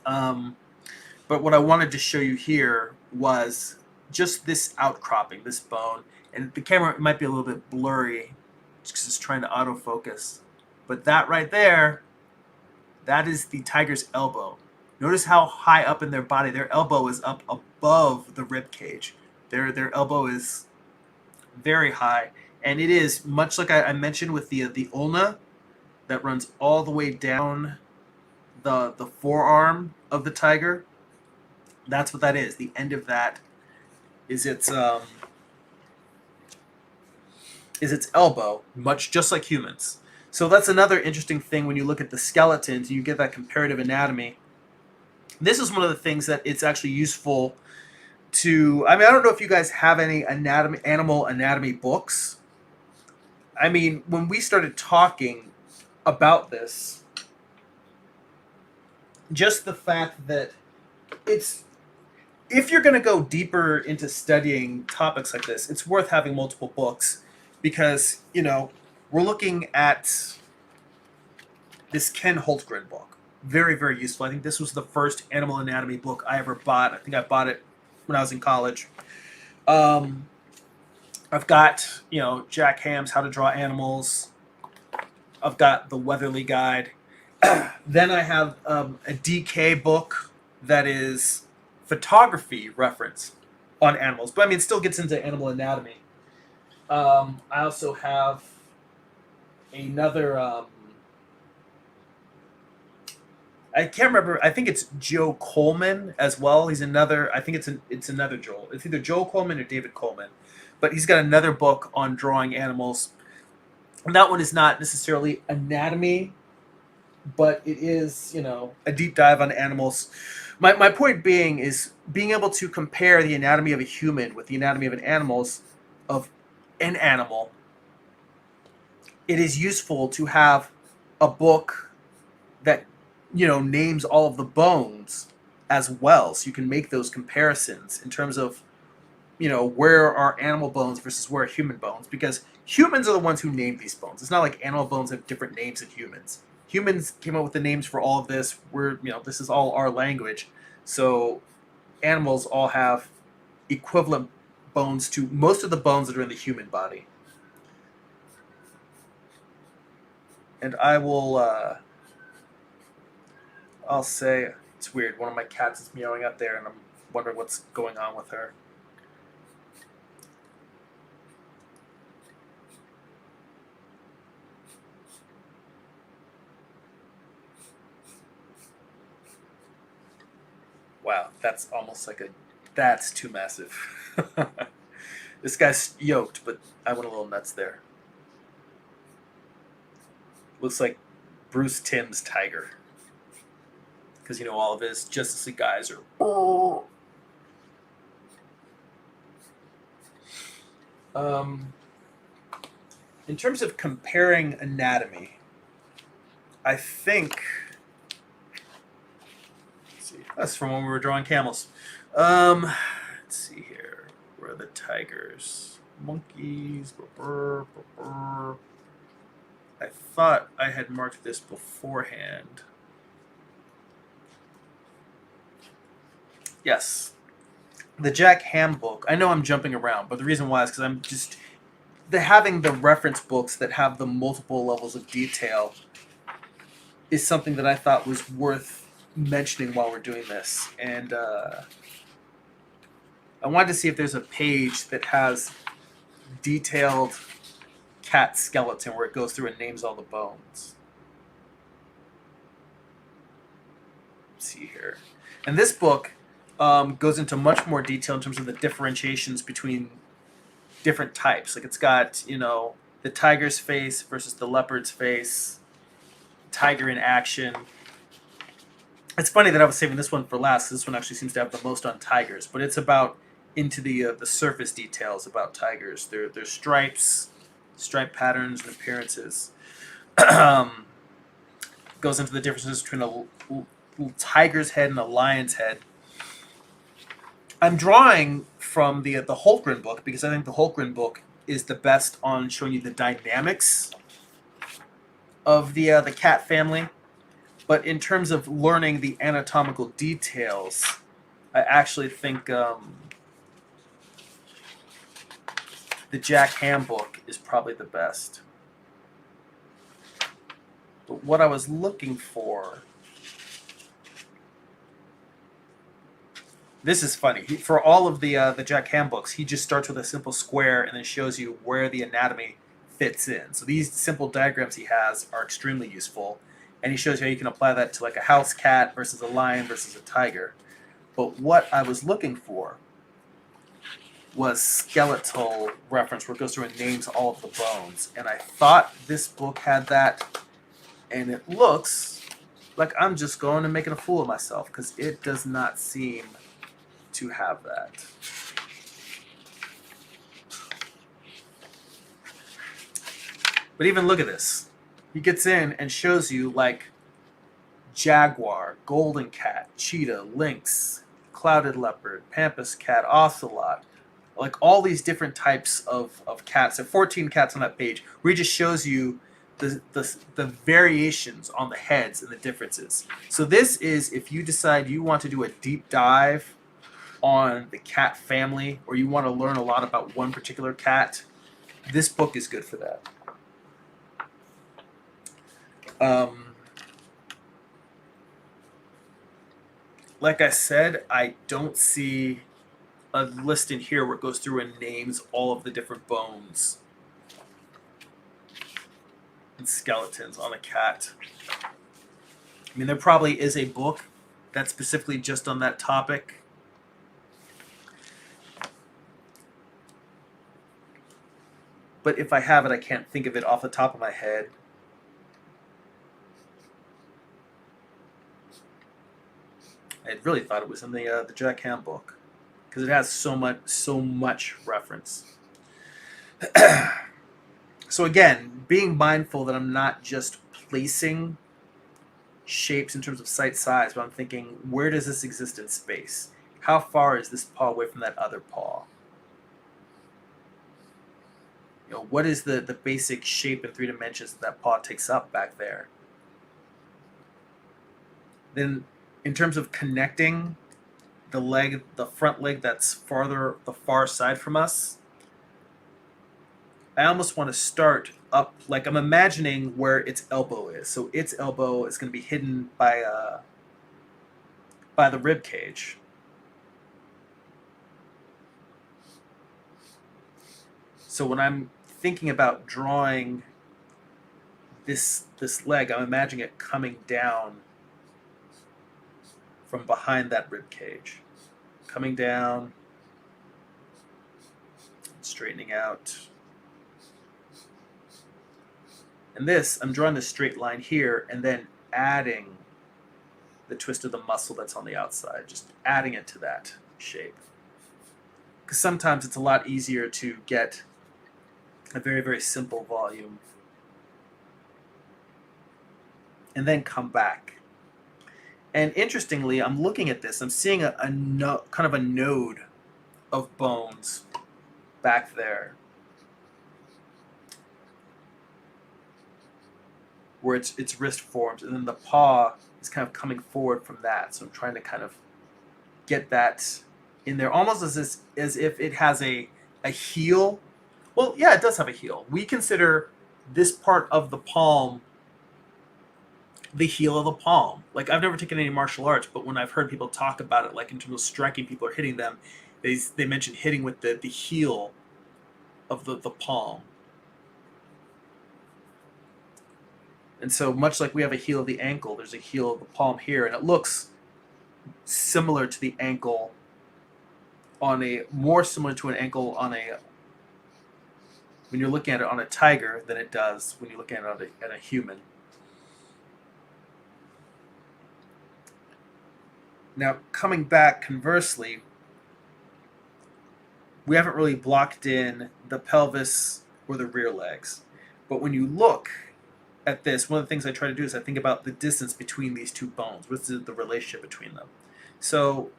But what I wanted to show you here was just this outcropping, this bone. And the camera might be a little bit blurry just because it's trying to autofocus. But that right there, that is the tiger's elbow. Notice how high up in their body, their elbow is up above the rib cage. Their elbow is very high. And it is, much like I mentioned with the ulna, that runs all the way down the forearm of the tiger. That's what that is. The end of that is its elbow, much just like humans. So that's another interesting thing when you look at the skeletons and you get that comparative anatomy. This is one of the things that it's actually useful to. I mean, I don't know if you guys have any animal anatomy books. I mean, when we started talking about this, just the fact that it's if you're going to go deeper into studying topics like this, it's worth having multiple books because, we're looking at this Ken Hultgren book. Very, very useful. I think this was the first animal anatomy book I ever bought. I think I bought it when I was in college. I've got, Jack Hamm's How to Draw Animals. I've got the Weatherly Guide. Then I have a DK book that is photography reference on animals. But I mean, it still gets into animal anatomy. I also have another... I can't remember. I think it's Joe Coleman as well. He's another. I think it's another Joel. It's either Joe Coleman or David Coleman, but he's got another book on drawing animals. And that one is not necessarily anatomy, but it is a deep dive on animals. My point being is being able to compare the anatomy of a human with the anatomy of an animal. It is useful to have a book that names all of the bones as well, so you can make those comparisons in terms of where are animal bones versus where are human bones, because humans are the ones who named these bones. It's not like animal bones have different names than humans. Humans came up with the names for all of this. This is all our language, so animals all have equivalent bones to most of the bones that are in the human body. And I'll say, it's weird. One of my cats is meowing up there, and I'm wondering what's going on with her. Wow, that's almost that's too massive. This guy's yoked, but I went a little nuts there. Looks like Bruce Timm's tiger. Because all of his Justice League guys are. In terms of comparing anatomy, I think. Let's see. That's from when we were drawing camels. Let's see here. Where are the tigers? Monkeys. I thought I had marked this beforehand. Yes. The Jack Hamm book. I know I'm jumping around, but the reason why is because I'm just... having the reference books that have the multiple levels of detail is something that I thought was worth mentioning while we're doing this. And I wanted to see if there's a page that has detailed cat skeleton where it goes through and names all the bones. Let's see here. And this book goes into much more detail in terms of the differentiations between different types. Like it's got, the tiger's face versus the leopard's face, tiger in action. It's funny that I was saving this one for last. This one actually seems to have the most on tigers, but it's about into the surface details about tigers. Their stripes, stripe patterns, and appearances. Goes into the differences between a tiger's head and a lion's head. I'm drawing from the Hultgren book because I think the Hultgren book is the best on showing you the dynamics of the cat family. But in terms of learning the anatomical details, I actually think the Jack Hamm book is probably the best. But what I was looking for... This is funny. For all of the Jack Hamm books, he just starts with a simple square and then shows you where the anatomy fits in. So these simple diagrams he has are extremely useful, and he shows you how you can apply that to like a house cat versus a lion versus a tiger. But what I was looking for was skeletal reference, where it goes through and names all of the bones. And I thought this book had that, and it looks like I'm just going and making a fool of myself, because it does not seem to have that. But even look at this. He gets in and shows you like jaguar, golden cat, cheetah, lynx, clouded leopard, pampas cat, ocelot, like all these different types of cats. There are 14 cats on that page, where he just shows you the variations on the heads and the differences. So this is if you decide you want to do a deep dive on the cat family, or you want to learn a lot about one particular cat, this book is good for that. Like I said, I don't see a list in here where it goes through and names all of the different bones and skeletons on a cat. I mean, there probably is a book that's specifically just on that topic. But if I have it, I can't think of it off the top of my head. I really thought it was in the Jack Hamm book, because it has so much reference. So again, being mindful that I'm not just placing shapes in terms of site size, but I'm thinking, where does this exist in space? How far is this paw away from that other paw? You know, what is the basic shape in 3 dimensions that paw takes up back there? Then, in terms of connecting the leg, the front leg that's farther, the far side from us, I almost want to start up, like I'm imagining where its elbow is. So its elbow is going to be hidden by the rib cage. So when I'm thinking about drawing this leg, I'm imagining it coming down from behind that rib cage, coming down, straightening out. And this, I'm drawing this straight line here, and then adding the twist of the muscle that's on the outside, just adding it to that shape. Because sometimes it's a lot easier to get a very, very simple volume and then come back. And interestingly, I'm looking at this, I'm seeing kind of a node of bones back there, where its wrist forms, and then the paw is kind of coming forward from that. So I'm trying to kind of get that in there, almost as if it has a heel. Well, yeah, it does have a heel. We consider this part of the palm the heel of the palm. Like, I've never taken any martial arts, but when I've heard people talk about it, like in terms of striking people or hitting them, they mention hitting with the heel of the palm. And so much like we have a heel of the ankle, there's a heel of the palm here, and it looks similar to the ankle more similar to an ankle on when you're looking at it on a tiger than it does when you're looking at it at a human. Now, coming back conversely, we haven't really blocked in the pelvis or the rear legs. But when you look at this, one of the things I try to do is I think about the distance between these two bones. What's the relationship between them? So,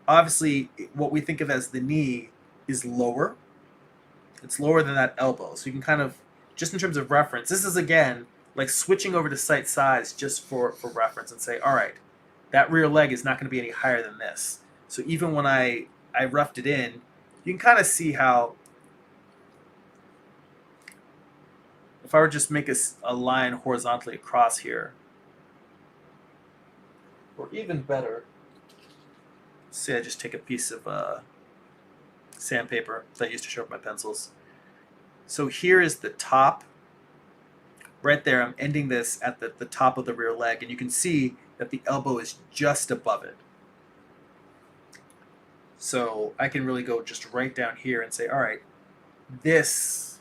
obviously, what we think of as the knee is lower. It's lower than that elbow. So you can kind of, just in terms of reference, this is, again, like switching over to site size just for reference and say, all right, that rear leg is not going to be any higher than this. So even when I roughed it in, you can kind of see how, if I were to just make a line horizontally across here, or even better, say I just take a piece of sandpaper that I used to sharpen my pencils, So here is the top. Right there, I'm ending this at the top of the rear leg, and you can see that the elbow is just above it. So I can really go just right down here and say, all right, this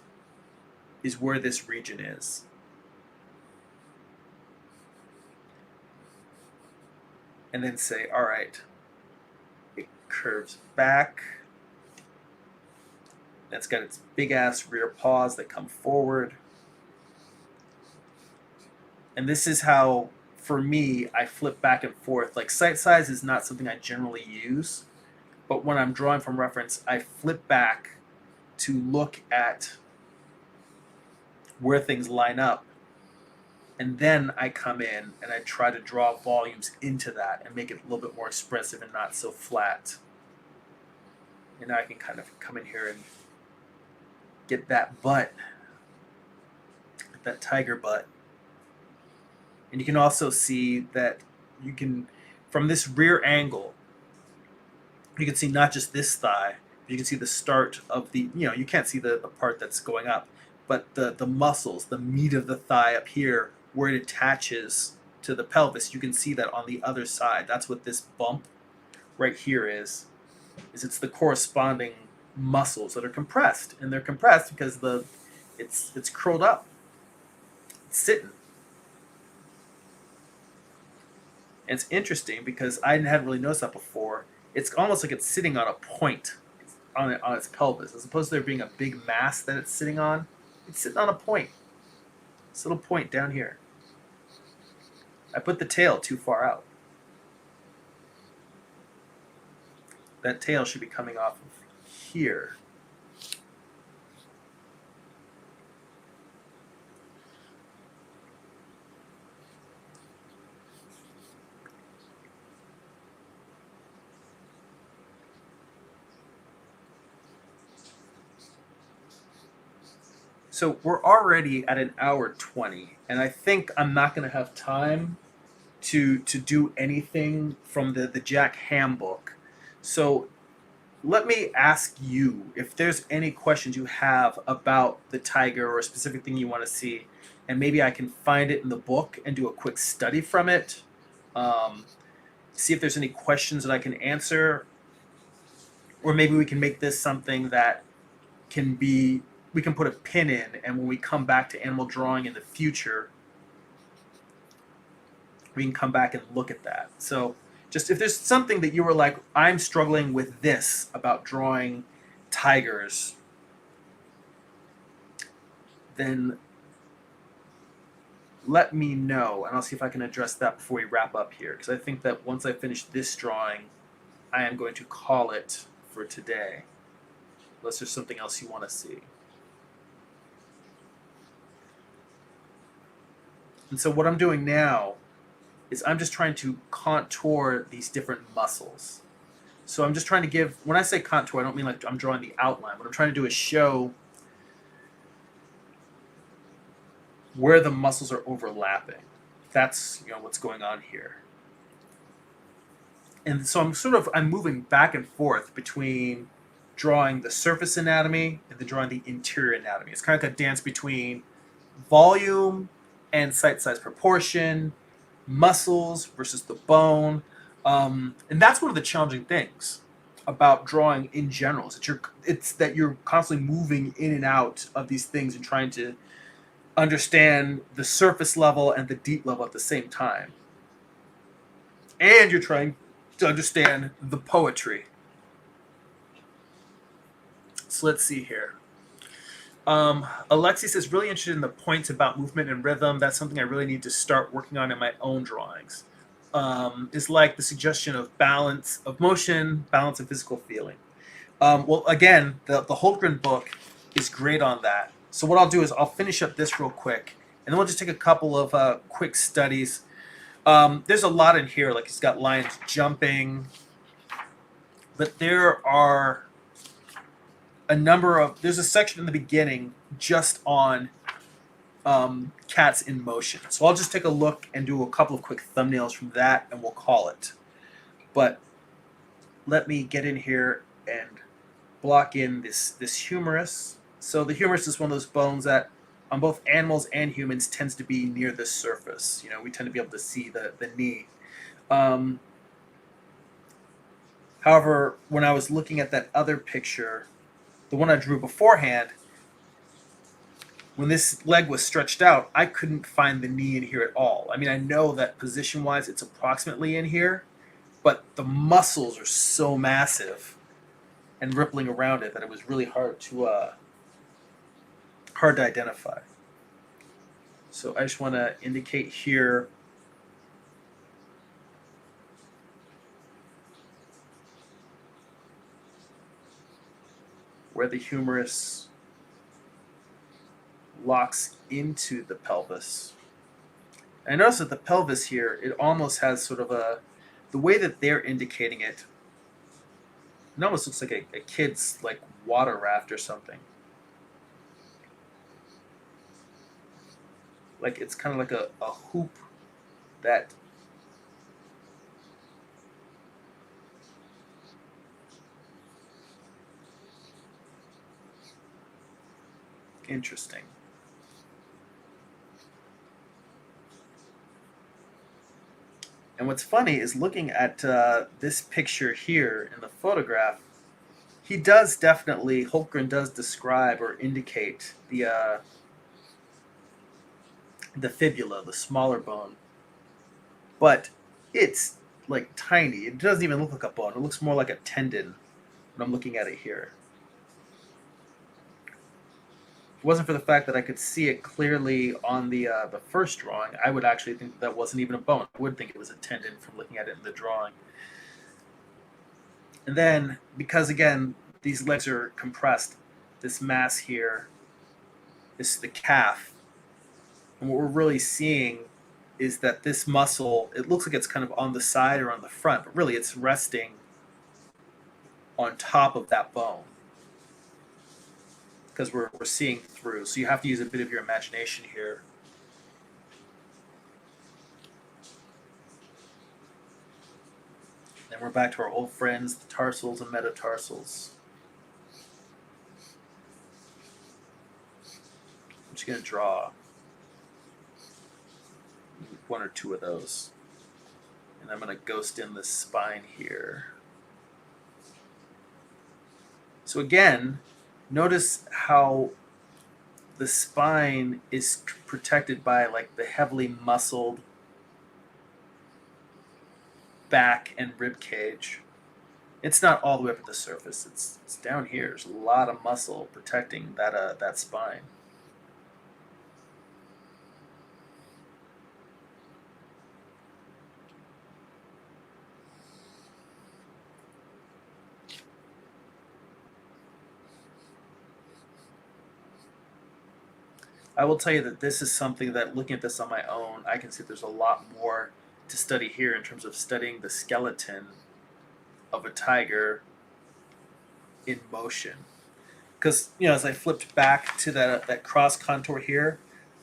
is where this region is. And then say, all right, it curves back. That's got its big ass rear paws that come forward. And this is how, for me, I flip back and forth. Like sight size is not something I generally use, but when I'm drawing from reference, I flip back to look at where things line up. And then I come in and I try to draw volumes into that and make it a little bit more expressive and not so flat. And now I can kind of come in here and get that butt, that tiger butt. And you can also see that you can, from this rear angle, you can see not just this thigh, but you can see the start of the, you can't see the part that's going up, but the muscles, the meat of the thigh up here, where it attaches to the pelvis, you can see that on the other side. That's what this bump right here is it's the corresponding muscles that are compressed. And they're compressed because it's curled up. It's sitting. And it's interesting because I hadn't really noticed that before. It's almost like it's sitting on a point on its pelvis, as opposed to there being a big mass that it's sitting on. It's sitting on a point. This little point down here. I put the tail too far out. That tail should be coming off of here. So we're already at an hour 20, and I think I'm not going to have time to do anything from the Jack Hamm book. So let me ask you if there's any questions you have about the tiger or a specific thing you want to see, and maybe I can find it in the book and do a quick study from it. See if there's any questions that I can answer, or maybe we can make this something that we can put a pin in, and when we come back to animal drawing in the future, we can come back and look at that. So just if there's something that you were like, I'm struggling with this about drawing tigers, then let me know, and I'll see if I can address that before we wrap up here, because I think that once I finish this drawing, I am going to call it for today, unless there's something else you want to see. And so what I'm doing now is I'm just trying to contour these different muscles. So I'm just trying to give, when I say contour, I don't mean like I'm drawing the outline. What I'm trying to do is show where the muscles are overlapping. That's what's going on here. And so I'm moving back and forth between drawing the surface anatomy and then drawing the interior anatomy. It's kind of like a dance between volume and sight size proportion, muscles versus the bone. And that's one of the challenging things about drawing in general, is that you're constantly moving in and out of these things and trying to understand the surface level and the deep level at the same time. And you're trying to understand the poetry. So let's see here. Alexi says, really interested in the points about movement and rhythm. That's something I really need to start working on in my own drawings. Is like the suggestion of balance of motion, balance of physical feeling. Well, again, the Hultgren book is great on that. So what I'll do is I'll finish up this real quick, and then we'll just take a couple of quick studies. There's a lot in here, like he's got lions jumping, but there are there's a section in the beginning just on cats in motion. So I'll just take a look and do a couple of quick thumbnails from that, and we'll call it. But let me get in here and block in this humerus. So the humerus is one of those bones that on both animals and humans tends to be near the surface. You know, we tend to be able to see the knee. Um, However, when I was looking at that other picture, the one I drew beforehand, when this leg was stretched out, I couldn't find the knee in here at all. I mean, I know that position-wise it's approximately in here, but the muscles are so massive and rippling around it that it was really hard to identify. So I just want to indicate here where the humerus locks into the pelvis. And I notice that the pelvis here, it almost has sort of the way that they're indicating it, it almost looks like a kid's like water raft or something. Like it's kind of like a hoop that interesting. And what's funny is looking at this picture here in the photograph, he does definitely, Hultgren does describe or indicate the fibula, the smaller bone, but it's like tiny. It doesn't even look like a bone. It looks more like a tendon when I'm looking at it here. If it wasn't for the fact that I could see it clearly on the first drawing, I would actually think that wasn't even a bone. I would think it was a tendon from looking at it in the drawing. And then, because again, these legs are compressed, this mass here is the calf. And what we're really seeing is that this muscle, it looks like it's kind of on the side or on the front, but really it's resting on top of that bone because we're seeing through. So you have to use a bit of your imagination here. Then we're back to our old friends, the tarsals and metatarsals. I'm just going to draw one or two of those. And I'm going to ghost in the spine here. So again, notice how the spine is protected by like the heavily muscled back and rib cage. It's not all the way up at the surface. It's down here. There's a lot of muscle protecting that spine. I will tell you that this is something that, looking at this on my own, I can see there's a lot more to study here in terms of studying the skeleton of a tiger in motion. Because, you know, as I flipped back to that cross contour here,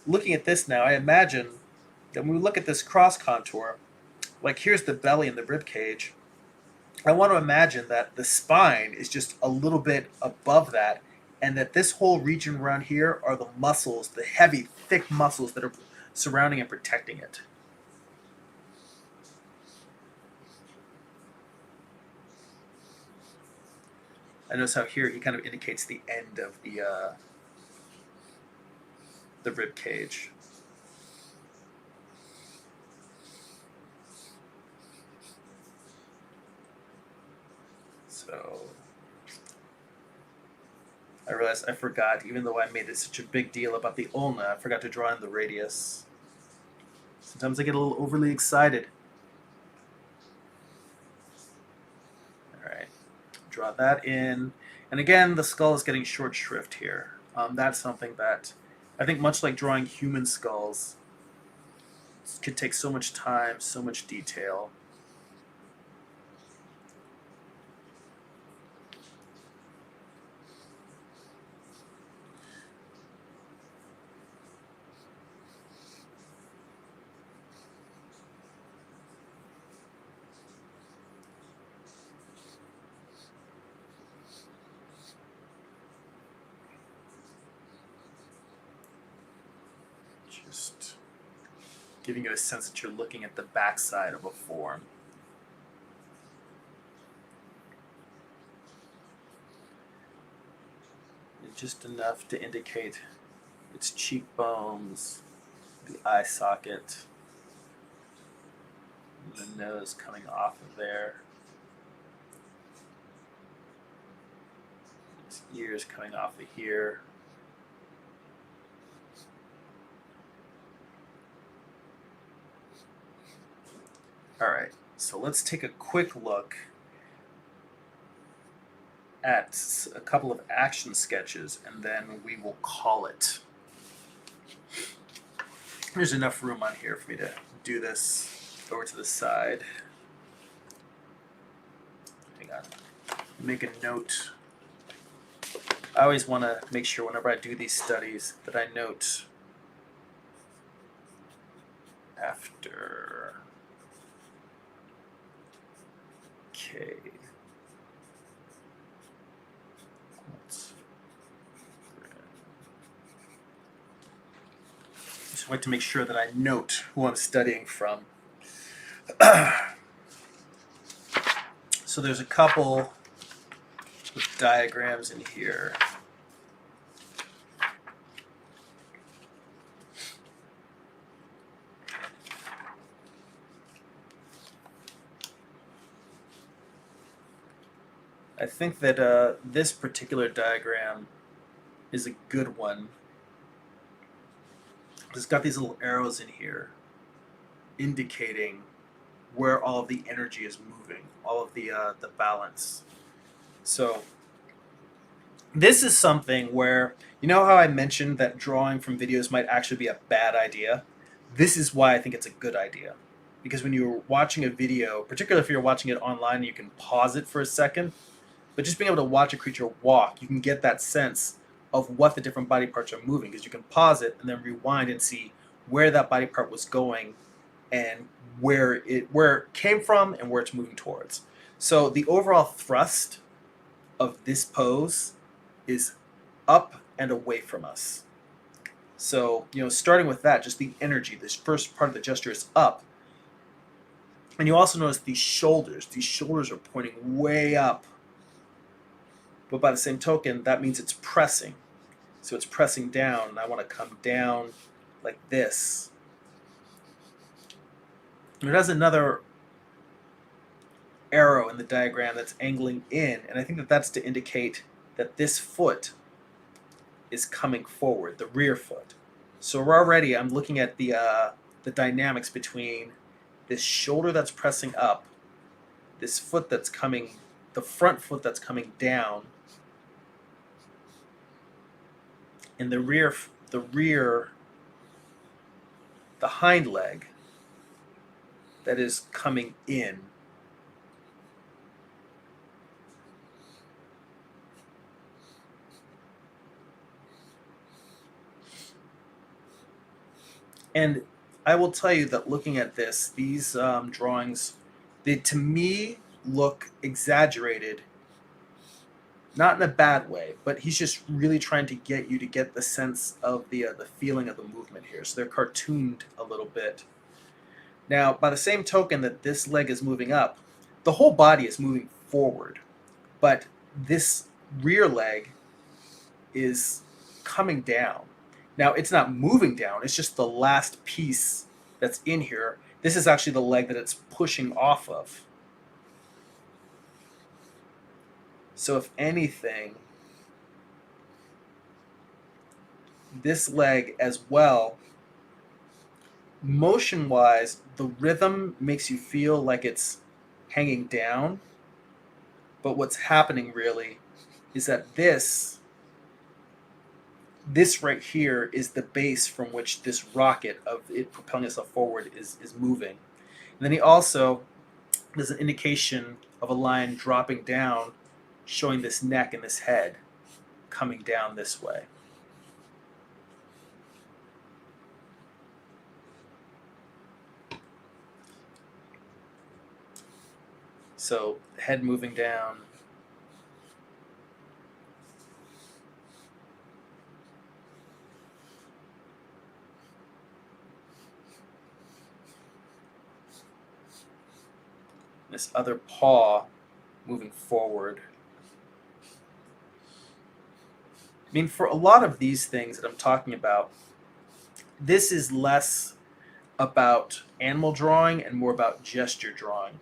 looking at this now, I imagine that when we look at this cross contour, like here's the belly and the rib cage, I want to imagine that the spine is just a little bit above that, and that this whole region around here are the muscles, the heavy, thick muscles that are surrounding and protecting it. I notice how here he kind of indicates the end of the rib cage. So I realized I forgot, even though I made it such a big deal about the ulna, I forgot to draw in the radius. Sometimes I get a little overly excited. All right, draw that in. And again, the skull is getting short shrift here. That's something that I think, much like drawing human skulls, could take so much time, so much detail. Just giving you a sense that you're looking at the backside of a form. And just enough to indicate its cheekbones, the eye socket, the nose coming off of there, its ears coming off of here. All right, so let's take a quick look at a couple of action sketches, and then we will call it. There's enough room on here for me to do this over to the side. Hang on. Make a note. I always want to make sure whenever I do these studies that I note after. Okay. Just like to make sure that I note who I'm studying from. So there's a couple of diagrams in here. I think that this particular diagram is a good one. It's got these little arrows in here indicating where all of the energy is moving, all of the balance. So this is something where, you know how I mentioned that drawing from videos might actually be a bad idea? This is why I think it's a good idea. Because when you're watching a video, particularly if you're watching it online, you can pause it for a second. But just being able to watch a creature walk, you can get that sense of what the different body parts are moving, because you can pause it and then rewind and see where that body part was going and where it came from and where it's moving towards. So the overall thrust of this pose is up and away from us. So, starting with that, just the energy, this first part of the gesture is up. And you also notice these shoulders. These shoulders are pointing way up. But by the same token, that means it's pressing. So it's pressing down. I want to come down like this. And it has another arrow in the diagram that's angling in. And I think that that's to indicate that this foot is coming forward, the rear foot. So I'm looking at the dynamics between this shoulder that's pressing up, this foot that's coming, the front foot that's coming down, and the hind leg that is coming in. And I will tell you that looking at these drawings, they to me look exaggerated. Not in a bad way, but he's just really trying to get you to get the sense of the feeling of the movement here. So they're cartooned a little bit. Now, by the same token that this leg is moving up, the whole body is moving forward, but this rear leg is coming down. Now, it's not moving down, it's just the last piece that's in here. This is actually the leg that it's pushing off of. So if anything, this leg as well, motion-wise, the rhythm makes you feel like it's hanging down. But what's happening really is that this right here is the base from which this rocket of it propelling itself forward is moving. And then he also, there's an indication of a line dropping down, showing this neck and this head coming down this way. So head moving down. this other paw moving forward. I mean, for a lot of these things that I'm talking about, this is less about animal drawing and more about gesture drawing.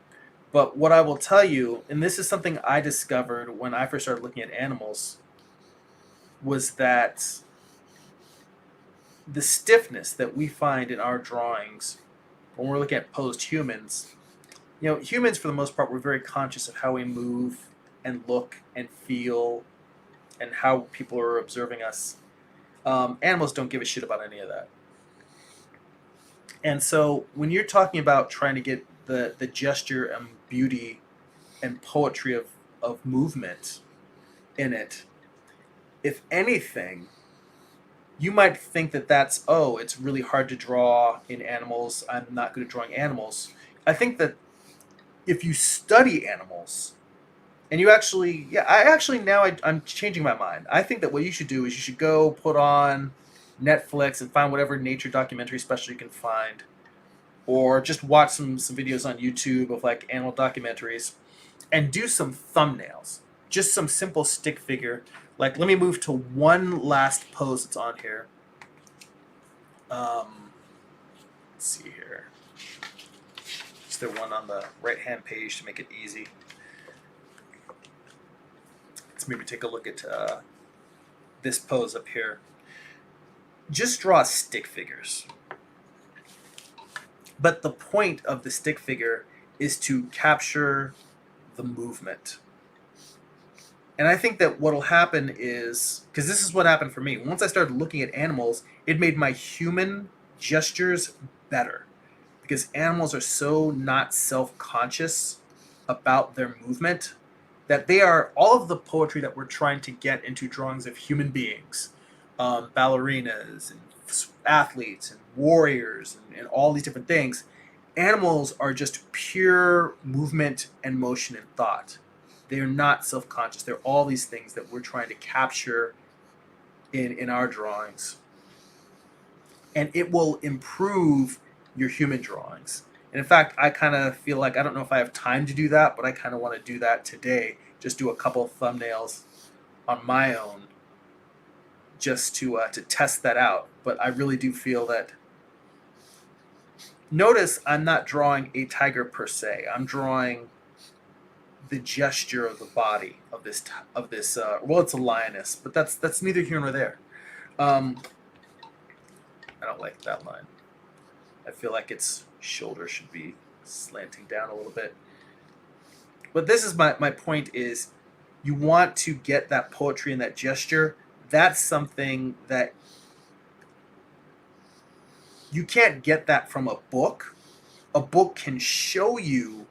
But what I will tell you, and this is something I discovered when I first started looking at animals, was that the stiffness that we find in our drawings when we're looking at posed humans, humans for the most part, we're very conscious of how we move and look and feel and how people are observing us. Animals don't give a shit about any of that. And so when you're talking about trying to get the gesture and beauty and poetry of movement in it, if anything, you might think that it's really hard to draw in animals. I'm not good at drawing animals. I think that if you study animals, and you actually, I'm changing my mind. I think that what you should do is you should go put on Netflix and find whatever nature documentary special you can find, or just watch some videos on YouTube of like animal documentaries, and do some thumbnails. Just some simple stick figure. Like, let me move to one last pose that's on here. Let's see here. Is there one on the right-hand page to make it easy? Let's maybe take a look at this pose up here. Just draw stick figures. But the point of the stick figure is to capture the movement. And I think that what'll happen is, because this is what happened for me, once I started looking at animals, it made my human gestures better. Because animals are so not self-conscious about their movement that they are all of the poetry that we're trying to get into drawings of human beings, ballerinas and athletes and warriors and all these different things. Animals are just pure movement and motion and thought. They are not self-conscious. They're all these things that we're trying to capture in our drawings. And it will improve your human drawings. And in fact, I kind of feel like, I don't know if I have time to do that, but I kind of want to do that today. Just do a couple of thumbnails on my own just to test that out. But I really do feel that, notice I'm not drawing a tiger per se. I'm drawing the gesture of the body of this well, it's a lioness, but that's neither here nor there. I don't like that line. I feel like its shoulder should be slanting down a little bit. But this is my point is, you want to get that poetry and that gesture. That's something that you can't get that from a book. A book can show you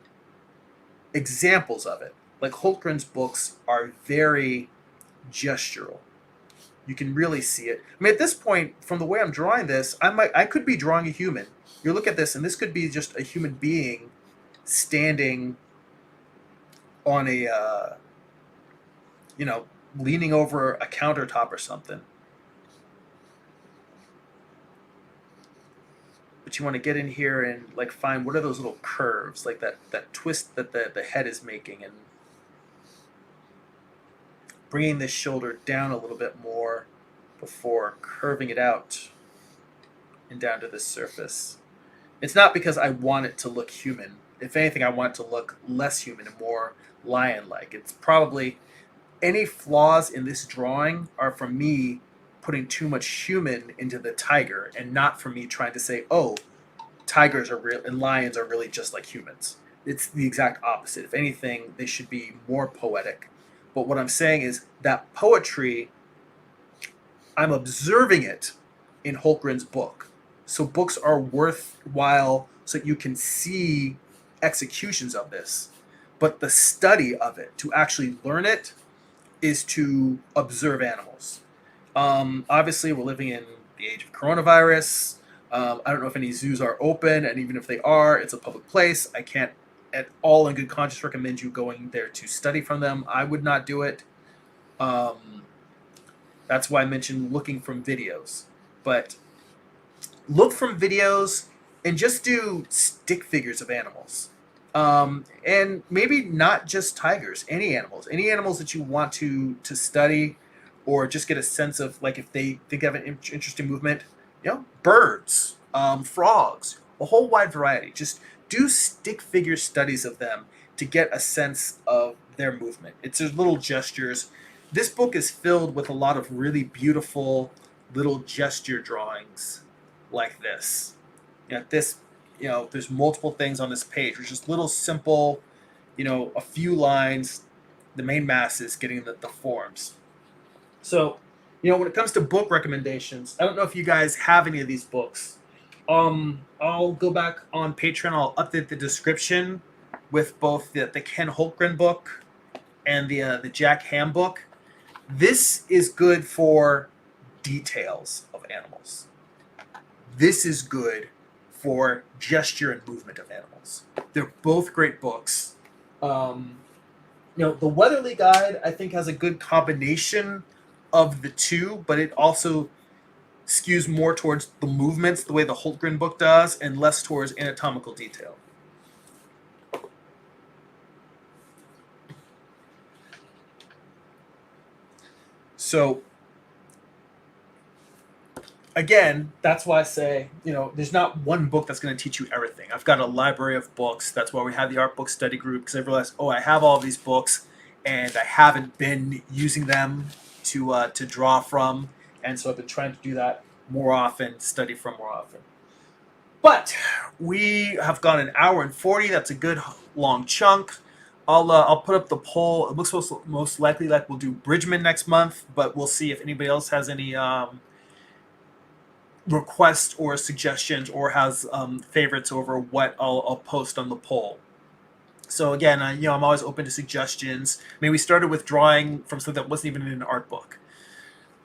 examples of it. Like Hultgren's books are very gestural. You can really see it. I mean, at this point, from the way I'm drawing this, I could be drawing a human. You look at this, and this could be just a human being standing on a, leaning over a countertop or something. But you want to get in here and like find what are those little curves, like that twist that the head is making, and bringing this shoulder down a little bit more before curving it out and down to the surface. It's not because I want it to look human. If anything, I want it to look less human and more lion-like. It's probably, any flaws in this drawing are from me putting too much human into the tiger, and not from me trying to say, oh, tigers are real and lions are really just like humans. It's the exact opposite. If anything, they should be more poetic. But what I'm saying is that poetry, I'm observing it in Hultgren's book. So books are worthwhile so that you can see executions of this. But the study of it, to actually learn it, is to observe animals. Obviously, we're living in the age of coronavirus. I don't know if any zoos are open, and even if they are, it's a public place. I can't at all in good conscience recommend you going there to study from them. I would not do it. That's why I mentioned looking from videos. But look from videos and just do stick figures of animals. And maybe not just tigers, any animals that you want to study, or just get a sense of, like, if they think they have an interesting movement. Birds, frogs, a whole wide variety. Just do stick figure studies of them to get a sense of their movement. It's their little gestures. This book is filled with a lot of really beautiful little gesture drawings like this. This, there's multiple things on this page. It's just little simple, a few lines. The main mass is getting the forms. So, when it comes to book recommendations, I don't know if you guys have any of these books. I'll go back on Patreon. I'll update the description with both the Ken Hultgren book and the Jack Hamm book. This is good for details of animals. This is good for gesture and movement of animals. They're both great books. The Weatherly Guide, I think, has a good combination of the two, but it also skews more towards the movements the way the Hultgren book does, and less towards anatomical detail. So, again, that's why I say, there's not one book that's going to teach you everything. I've got a library of books. That's why we have the art book study group, because I realized, I have all these books, and I haven't been using them to draw from, and so I've been trying to do that more often, study from more often. But we have gone an hour and 40. That's a good long chunk. I'll put up the poll. It looks most likely like we'll do Bridgman next month, but we'll see if anybody else has any requests or suggestions, or has favorites over what I'll post on the poll. So again, I'm always open to suggestions. Maybe we started with drawing from something that wasn't even in an art book.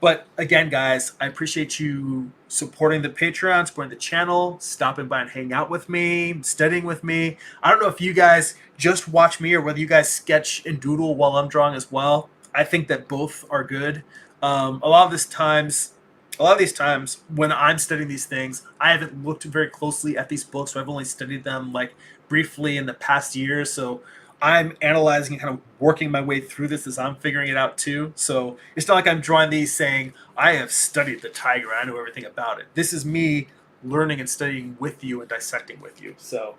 But again, guys, I appreciate you supporting the Patreon, supporting the channel, stopping by and hanging out with me, studying with me. I don't know if you guys just watch me or whether you guys sketch and doodle while I'm drawing as well. I think that both are good. A lot of these times when I'm studying these things, I haven't looked very closely at these books, so I've only studied them like briefly in the past year. So I'm analyzing and kind of working my way through this as I'm figuring it out too. So it's not like I'm drawing these saying, I have studied the tiger, I know everything about it. This is me learning and studying with you and dissecting with you. So,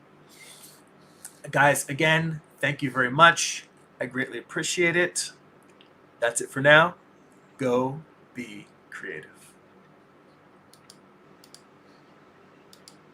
guys, again, thank you very much. I greatly appreciate it. That's it for now. Go be creative.